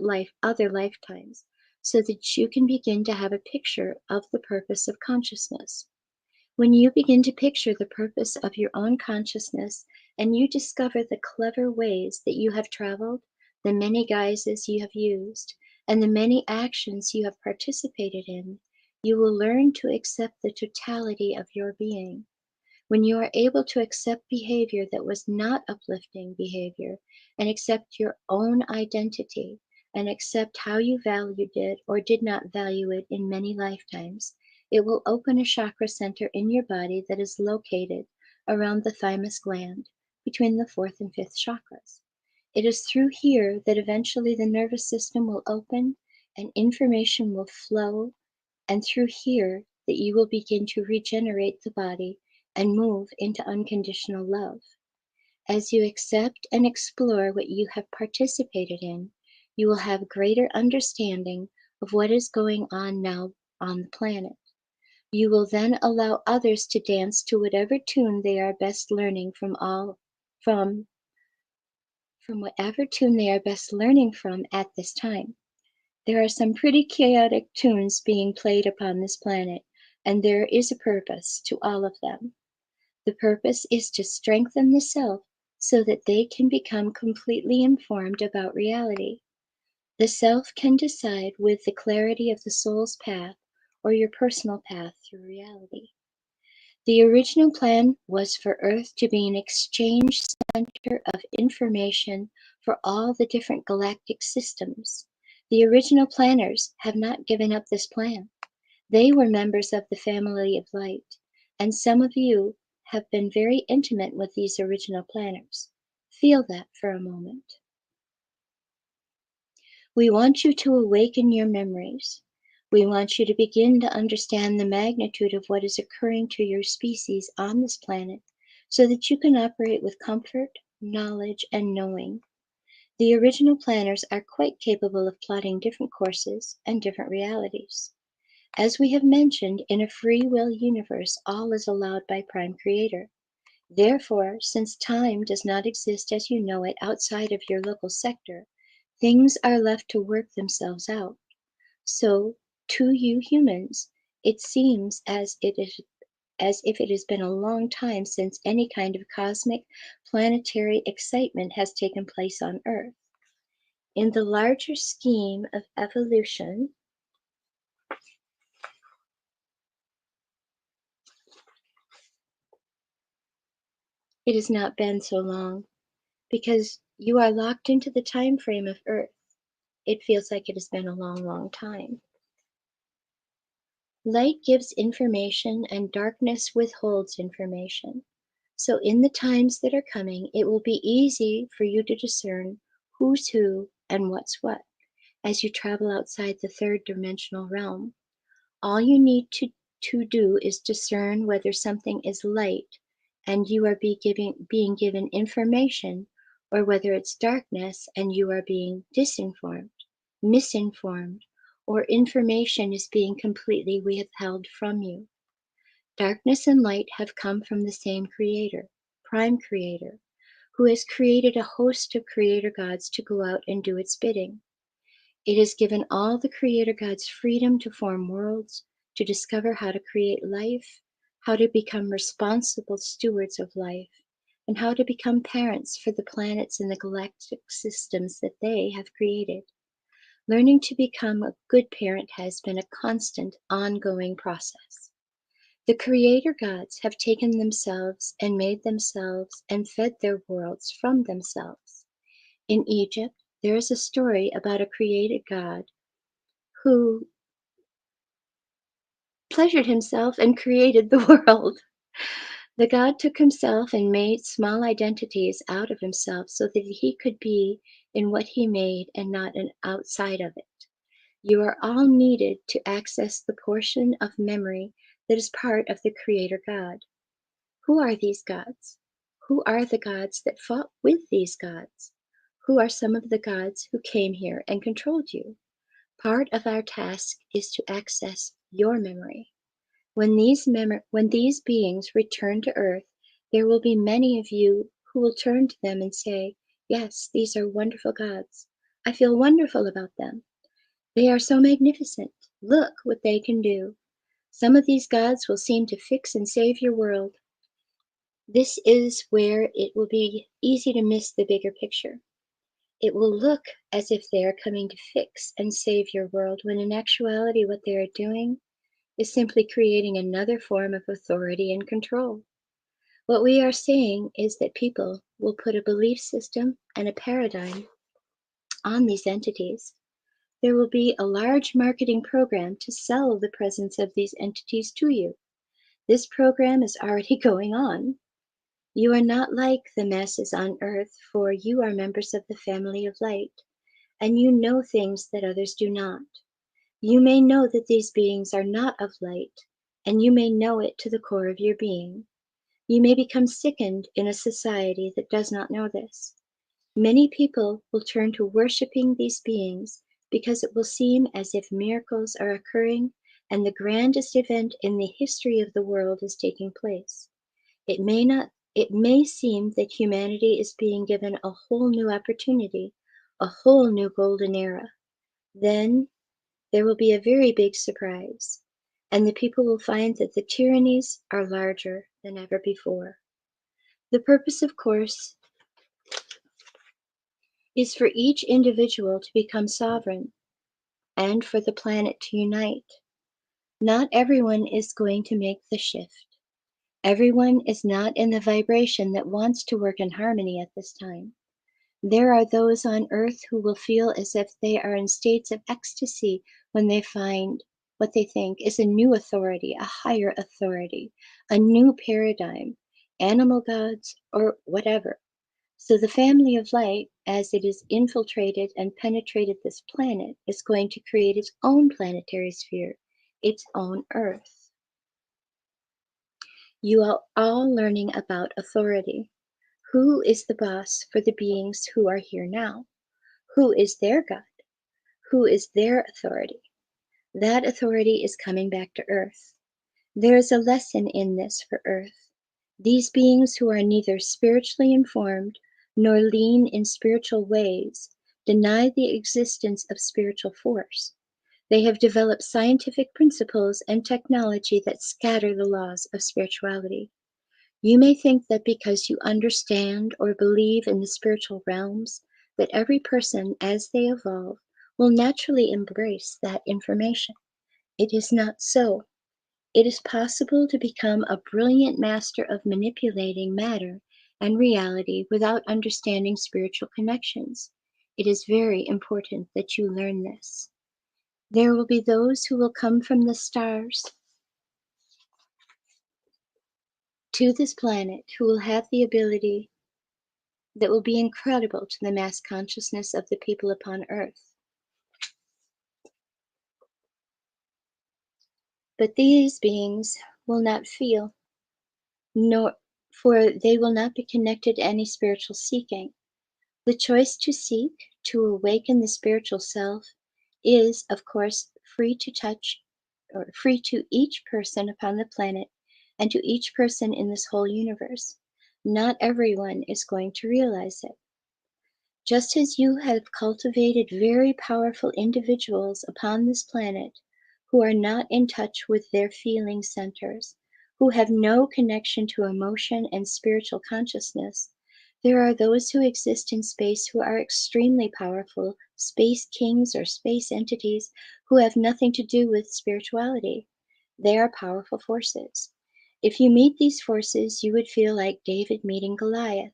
[SPEAKER 1] other lifetimes so that you can begin to have a picture of the purpose of consciousness. When you begin to picture the purpose of your own consciousness and you discover the clever ways that you have traveled, the many guises you have used, and the many actions you have participated in, you will learn to accept the totality of your being. When you are able to accept behavior that was not uplifting behavior and accept your own identity and accept how you valued it or did not value it in many lifetimes, it will open a chakra center in your body that is located around the thymus gland between the fourth and fifth chakras. It is through here that eventually the nervous system will open and information will flow, and through here that you will begin to regenerate the body and move into unconditional love. As you accept and explore what you have participated in, you will have greater understanding of what is going on now on the planet. You will then allow others to dance to whatever tune they are best learning from from whatever tune they are best learning from at this time. There are some pretty chaotic tunes being played upon this planet, and there is a purpose to all of them. The purpose is to strengthen the self so that they can become completely informed about reality. The self can decide with the clarity of the soul's path or your personal path through reality. The original plan was for Earth to be an exchange center of information for all the different galactic systems. The original planners have not given up this plan. They were members of the family of light, and some of you have been very intimate with these original planners. Feel that for a moment. We want you to awaken your memories. We want you to begin to understand the magnitude of what is occurring to your species on this planet so that you can operate with comfort, knowledge, and knowing. The original planners are quite capable of plotting different courses and different realities. As we have mentioned, in a free will universe, all is allowed by Prime Creator. Therefore, since time does not exist as you know it outside of your local sector, things are left to work themselves out. So, to you humans, it seems as if it has been a long time since any kind of cosmic planetary excitement has taken place on Earth. In the larger scheme of evolution, it has not been so long because you are locked into the time frame of Earth. It feels like it has been a long, long time. Light gives information and darkness withholds information. So in the times that are coming, it will be easy for you to discern who's who and what's what as you travel outside the third dimensional realm. All you need to do is discern whether something is light and you are being given information, or whether it's darkness and you are being disinformed, misinformed, or information is being completely withheld from you. Darkness and light have come from the same Creator, Prime Creator, who has created a host of Creator gods to go out and do its bidding. It has given all the Creator gods freedom to form worlds, to discover how to create life, how to become responsible stewards of life, and how to become parents for the planets and the galactic systems that they have created. Learning to become a good parent has been a constant, ongoing process. The Creator gods have taken themselves and made themselves and fed their worlds from themselves. In Egypt, there is a story about a created God who pleasured himself and created the world. The God took himself and made small identities out of himself so that he could be in what he made and not an outside of it. You are all needed to access the portion of memory that is part of the Creator God. Who are these gods? Who are the gods that fought with these gods? Who are some of the gods who came here and controlled you? Part of our task is to access your memory. When these beings return to Earth, there will be many of you who will turn to them and say, "Yes, these are wonderful gods. I feel wonderful about them. They are so magnificent. Look what they can do." Some of these gods will seem to fix and save your world. This is where it will be easy to miss the bigger picture. It will look as if they are coming to fix and save your world, when in actuality what they are doing is simply creating another form of authority and control. What we are saying is that people will put a belief system and a paradigm on these entities. There will be a large marketing program to sell the presence of these entities to you. This program is already going on. You are not like the masses on Earth, for you are members of the family of light, and you know things that others do not. You may know that these beings are not of light, and you may know it to the core of your being. You may become sickened in a society that does not know this. Many people will turn to worshiping these beings because it will seem as if miracles are occurring and the grandest event in the history of the world is taking place. It may not It may seem that humanity is being given a whole new opportunity, a whole new golden era. Then there will be a very big surprise, and the people will find that the tyrannies are larger than ever before. The purpose, of course, is for each individual to become sovereign and for the planet to unite. Not everyone is going to make the shift. Everyone is not in the vibration that wants to work in harmony at this time. There are those on earth who will feel as if they are in states of ecstasy when they find what they think is a new authority, a higher authority, a new paradigm, animal gods, or whatever. So the family of light, as it is infiltrated and penetrated this planet, is going to create its own planetary sphere, its own Earth. You are all learning about authority. Who is the boss for the beings who are here now? Who is their God? Who is their authority? That authority is coming back to Earth. There is a lesson in this for Earth. These beings who are neither spiritually informed nor lean in spiritual ways deny the existence of spiritual force. They have developed scientific principles and technology that scatter the laws of spirituality. You may think that because you understand or believe in the spiritual realms, that every person, as they evolve, will naturally embrace that information. It is not so. It is possible to become a brilliant master of manipulating matter and reality without understanding spiritual connections. It is very important that you learn this. There will be those who will come from the stars to this planet who will have the ability that will be incredible to the mass consciousness of the people upon Earth. But these beings will not feel, nor for they will not be connected to any spiritual seeking. The choice to seek, to awaken the spiritual self, is, of course, free to touch, or free to each person upon the planet and to each person in this whole universe. Not everyone is going to realize it. Just as you have cultivated very powerful individuals upon this planet who are not in touch with their feeling centers, who have no connection to emotion and spiritual consciousness, there are those who exist in space who are extremely powerful, space kings or space entities who have nothing to do with spirituality. They are powerful forces. If you meet these forces, you would feel like David meeting Goliath.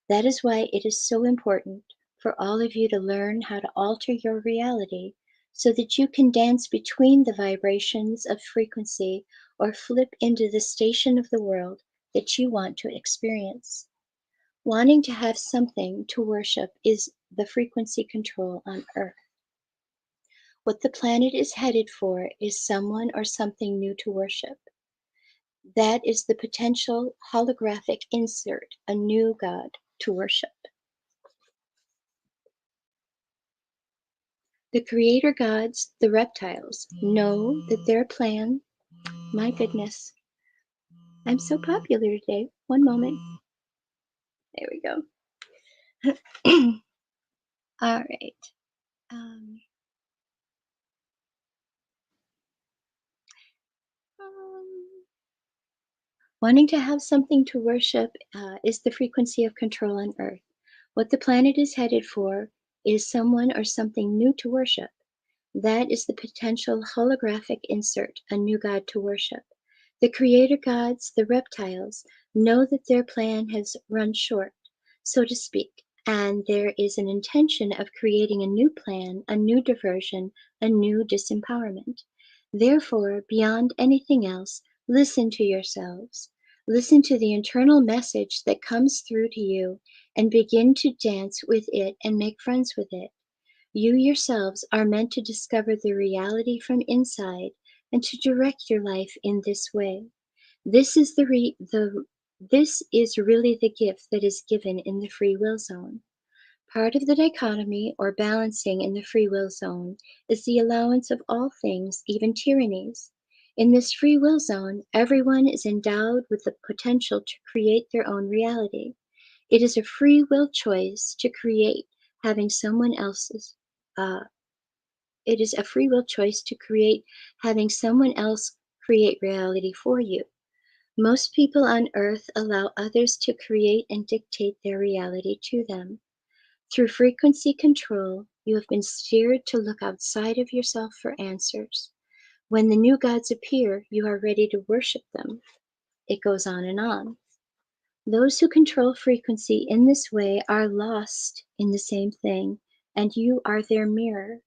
[SPEAKER 1] That is why it is so important for all of you to learn how to alter your reality so that you can dance between the vibrations of frequency or flip into the station of the world that you want to experience. Wanting to have something to worship is the frequency control on Earth. What the planet is headed for is someone or something new to worship. That is the potential holographic insert, a new God to worship. The creator gods, the reptiles, know that their plan, my goodness, I'm so popular today. One moment. There we go. All right. Um, Wanting to have something to worship is the frequency of control on Earth. What the planet is headed for is someone or something new to worship. That is the potential holographic insert, a new god to worship. The creator gods, the reptiles, know that their plan has run short, so to speak, and there is an intention of creating a new plan, a new diversion, a new disempowerment. Therefore, beyond anything else, listen to yourselves. Listen to the internal message that comes through to you and begin to dance with it and make friends with it. You yourselves are meant to discover the reality from inside and to direct your life in this way. This is this is really the gift that is given in the free will zone. Part of the dichotomy or balancing in the free will zone is the allowance of all things, even tyrannies. In this free will zone, everyone is endowed with the potential to create their own reality. It is a free will choice to create having someone else's uh, it is a free will choice to create having someone else create reality for you. Most people on earth allow others to create and dictate their reality to them. Through frequency control, you have been steered to look outside of yourself for answers. When the new gods appear, you are ready to worship them. It goes on and on. Those who control frequency in this way are lost in the same thing, and you are their mirror.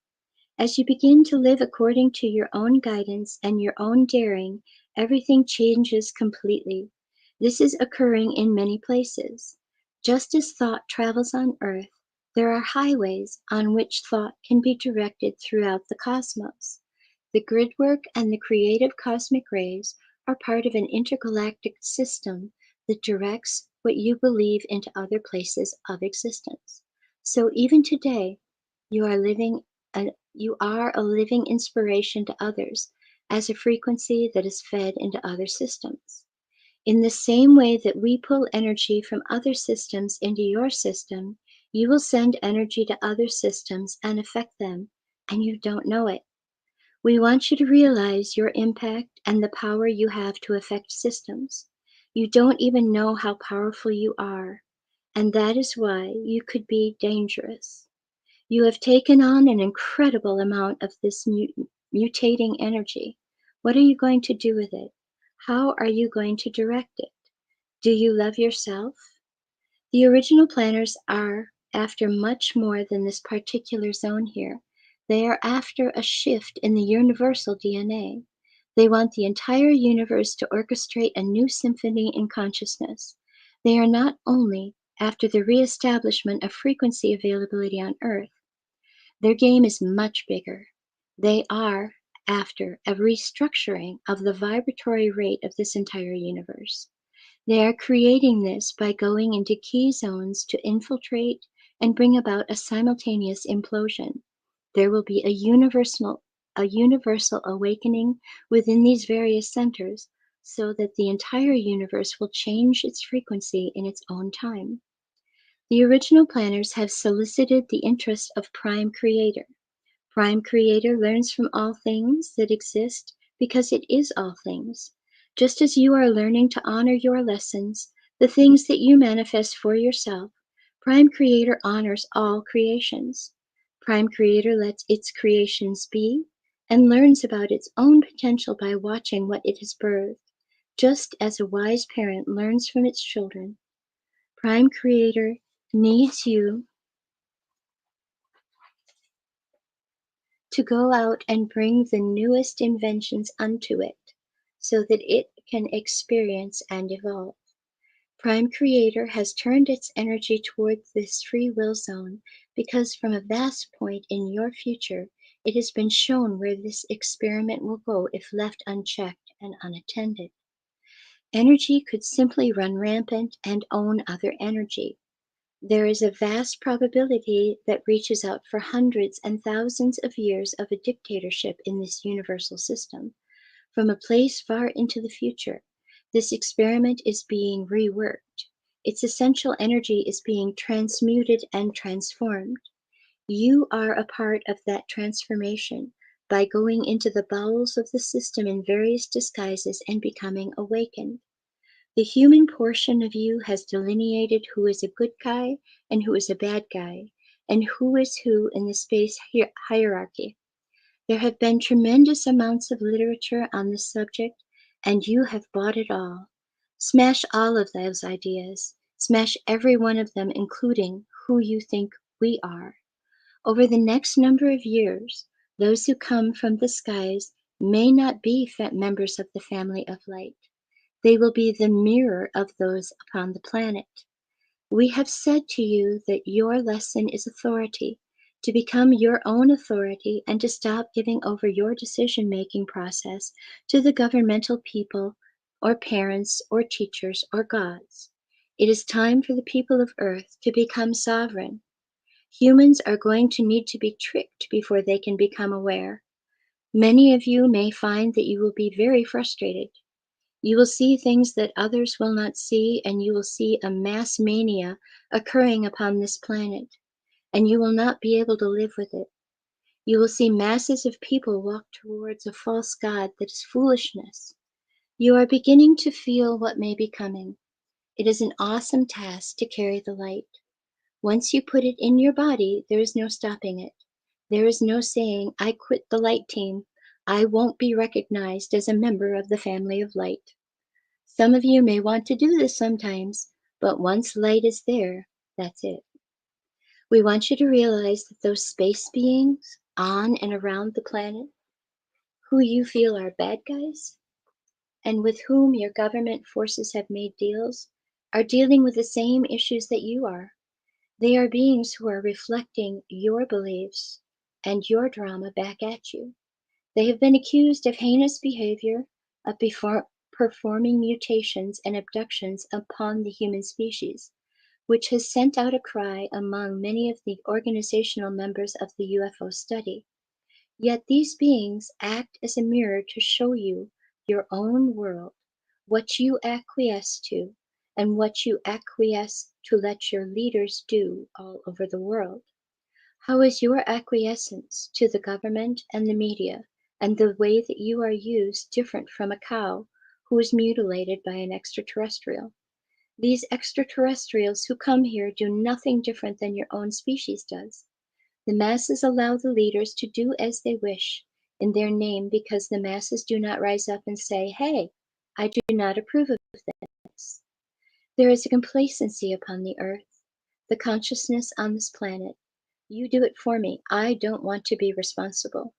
[SPEAKER 1] As you begin to live according to your own guidance and your own daring, everything changes completely. This is occurring in many places. Just as thought travels on Earth, there are highways on which thought can be directed throughout the cosmos. The grid work and the creative cosmic rays are part of an intergalactic system that directs what you believe into other places of existence. So even today, you are you are a living inspiration to others as a frequency that is fed into other systems. In the same way that we pull energy from other systems into your system, you will send energy to other systems and affect them, and you don't know it. We want you to realize your impact and the power you have to affect systems. You don't even know how powerful you are, and that is why you could be dangerous. You have taken on an incredible amount of this mutating energy. What are you going to do with it? How are you going to direct it? Do you love yourself? The original planners are after much more than this particular zone here. They are after a shift in the universal DNA. They want the entire universe to orchestrate a new symphony in consciousness. They are not only after the reestablishment of frequency availability on Earth, their game is much bigger. They are after a restructuring of the vibratory rate of this entire universe. They are creating this by going into key zones to infiltrate and bring about a simultaneous implosion. There will be a universal awakening within these various centers so that the entire universe will change its frequency in its own time. The original planners have solicited the interest of Prime Creator. Prime Creator learns from all things that exist because it is all things. Just as you are learning to honor your lessons, the things that you manifest for yourself, Prime Creator honors all creations. Prime Creator lets its creations be and learns about its own potential by watching what it has birthed, just as a wise parent learns from its children. Prime Creator needs you to go out and bring the newest inventions unto it so that it can experience and evolve. Prime Creator has turned its energy towards this free will zone because from a vast point in your future, it has been shown where this experiment will go if left unchecked and unattended. Energy could simply run rampant and own other energy. There is a vast probability that reaches out for hundreds and thousands of years of a dictatorship in this universal system. From a place far into the future, this experiment is being reworked. Its essential energy is being transmuted and transformed. You are a part of that transformation by going into the bowels of the system in various disguises and becoming awakened. The human portion of you has delineated who is a good guy and who is a bad guy, and who is who in the space hierarchy. There have been tremendous amounts of literature on this subject, and you have bought it all. Smash all of those ideas. Smash every one of them, including who you think we are. Over the next number of years, those who come from the skies may not be members of the family of light. They will be the mirror of those upon the planet. We have said to you that your lesson is authority, to become your own authority and to stop giving over your decision-making process to the governmental people or parents or teachers or gods. It is time for the people of Earth to become sovereign. Humans are going to need to be tricked before they can become aware. Many of you may find that you will be very frustrated. You will see things that others will not see, and you will see a mass mania occurring upon this planet, and you will not be able to live with it. You will see masses of people walk towards a false god that is foolishness. You are beginning to feel what may be coming. It is an awesome task to carry the light. Once you put it in your body, there is no stopping it. There is no saying, I quit the light team. I won't be recognized as a member of the family of light. Some of you may want to do this sometimes, but once light is there, that's it. We want you to realize that those space beings on and around the planet, who you feel are bad guys, and with whom your government forces have made deals, are dealing with the same issues that you are. They are beings who are reflecting your beliefs and your drama back at you. They have been accused of heinous behavior, of performing mutations and abductions upon the human species, which has sent out a cry among many of the organizational members of the UFO study. Yet these beings act as a mirror to show you your own world, what you acquiesce to, and what you acquiesce to let your leaders do all over the world. How is your acquiescence to the government and the media and the way that you are used different from a cow who is mutilated by an extraterrestrial? These extraterrestrials who come here do nothing different than your own species does. The masses allow the leaders to do as they wish in their name because the masses do not rise up and say, hey, I do not approve of this. There is a complacency upon the earth, the consciousness on this planet. You do it for me. I don't want to be responsible.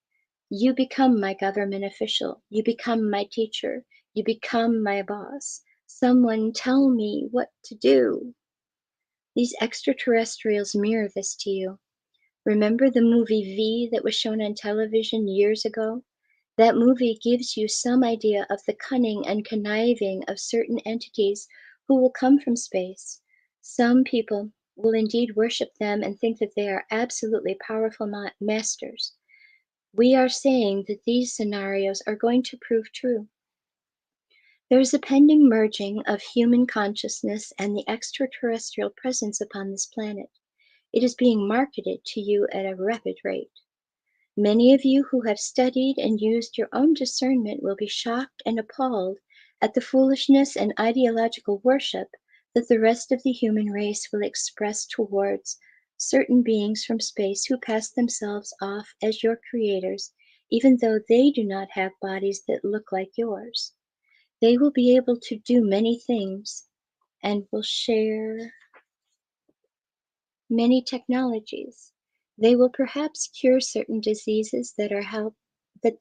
[SPEAKER 1] You become my government official. You become my teacher. You become my boss. Someone tell me what to do. These extraterrestrials mirror this to you. Remember the movie V that was shown on television years ago? That movie gives you some idea of the cunning and conniving of certain entities who will come from space. Some people will indeed worship them and think that they are absolutely powerful masters. We are saying that these scenarios are going to prove true. There is a pending merging of human consciousness and the extraterrestrial presence upon this planet. It is being marketed to you at a rapid rate. Many of you who have studied and used your own discernment will be shocked and appalled at the foolishness and ideological worship that the rest of the human race will express towards certain beings from space who pass themselves off as your creators, even though they do not have bodies that look like yours. They will be able to do many things and will share many technologies. They will perhaps cure certain diseases that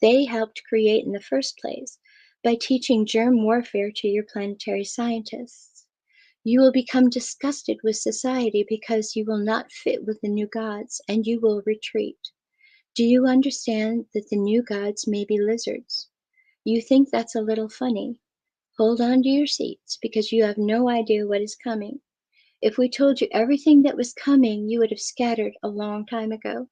[SPEAKER 1] they helped create in the first place by teaching germ warfare to your planetary scientists. You will become disgusted with society because you will not fit with the new gods and you will retreat. Do you understand that the new gods may be lizards? You think that's a little funny. Hold on to your seats because you have no idea what is coming. If we told you everything that was coming, you would have scattered a long time ago.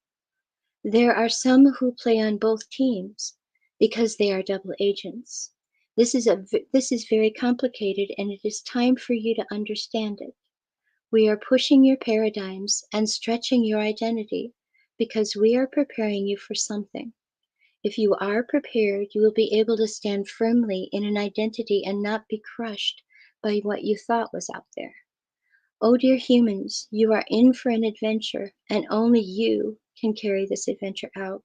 [SPEAKER 1] There are some who play on both teams because they are double agents. This is very complicated and it is time for you to understand it. We are pushing your paradigms and stretching your identity because we are preparing you for something. If you are prepared, you will be able to stand firmly in an identity and not be crushed by what you thought was out there. Oh dear humans, you are in for an adventure, and only you can carry this adventure out.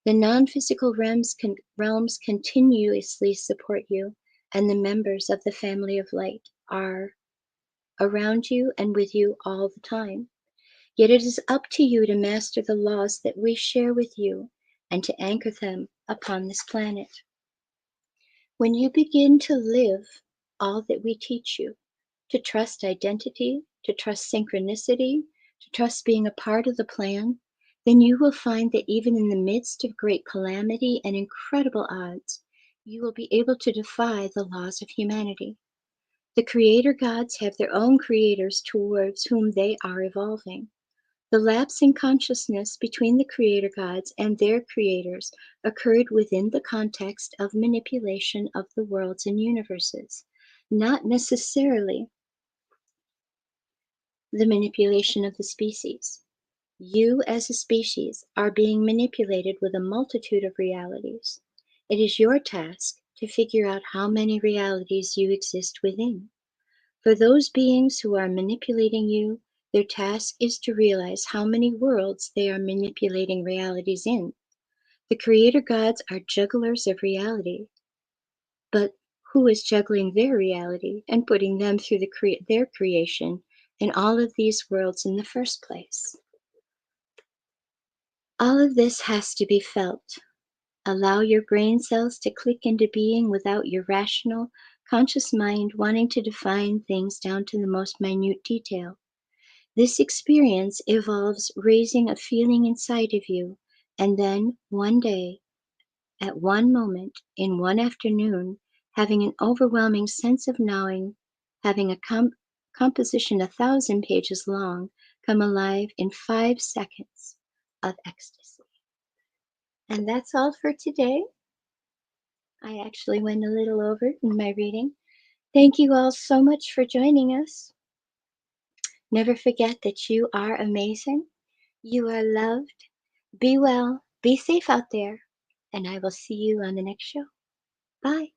[SPEAKER 1] The non-physical realms continuously support you, and the members of the family of light are around you and with you all the time. Yet it is up to you to master the laws that we share with you and to anchor them upon this planet. When you begin to live all that we teach you, to trust identity, to trust synchronicity, to trust being a part of the plan, then you will find that even in the midst of great calamity and incredible odds, you will be able to defy the laws of humanity. The creator gods have their own creators towards whom they are evolving. The lapse in consciousness between the creator gods and their creators occurred within the context of manipulation of the worlds and universes, not necessarily the manipulation of the species. You, as a species, are being manipulated with a multitude of realities. It is your task to figure out how many realities you exist within. For those beings who are manipulating you, their task is to realize how many worlds they are manipulating realities in. The creator gods are jugglers of reality. But who is juggling their reality and putting them through their creation in all of these worlds in the first place? All of this has to be felt. Allow your brain cells to click into being without your rational, conscious mind wanting to define things down to the most minute detail. This experience involves raising a feeling inside of you, and then one day, at one moment, in one afternoon, having an overwhelming sense of knowing, having a composition 1,000 pages long, come alive in 5 seconds of ecstasy. And that's all for today. I actually went a little over in my reading. Thank you all so much for joining us. Never forget that you are amazing. You are loved. Be well. Be safe out there. And I will see you on the next show. Bye.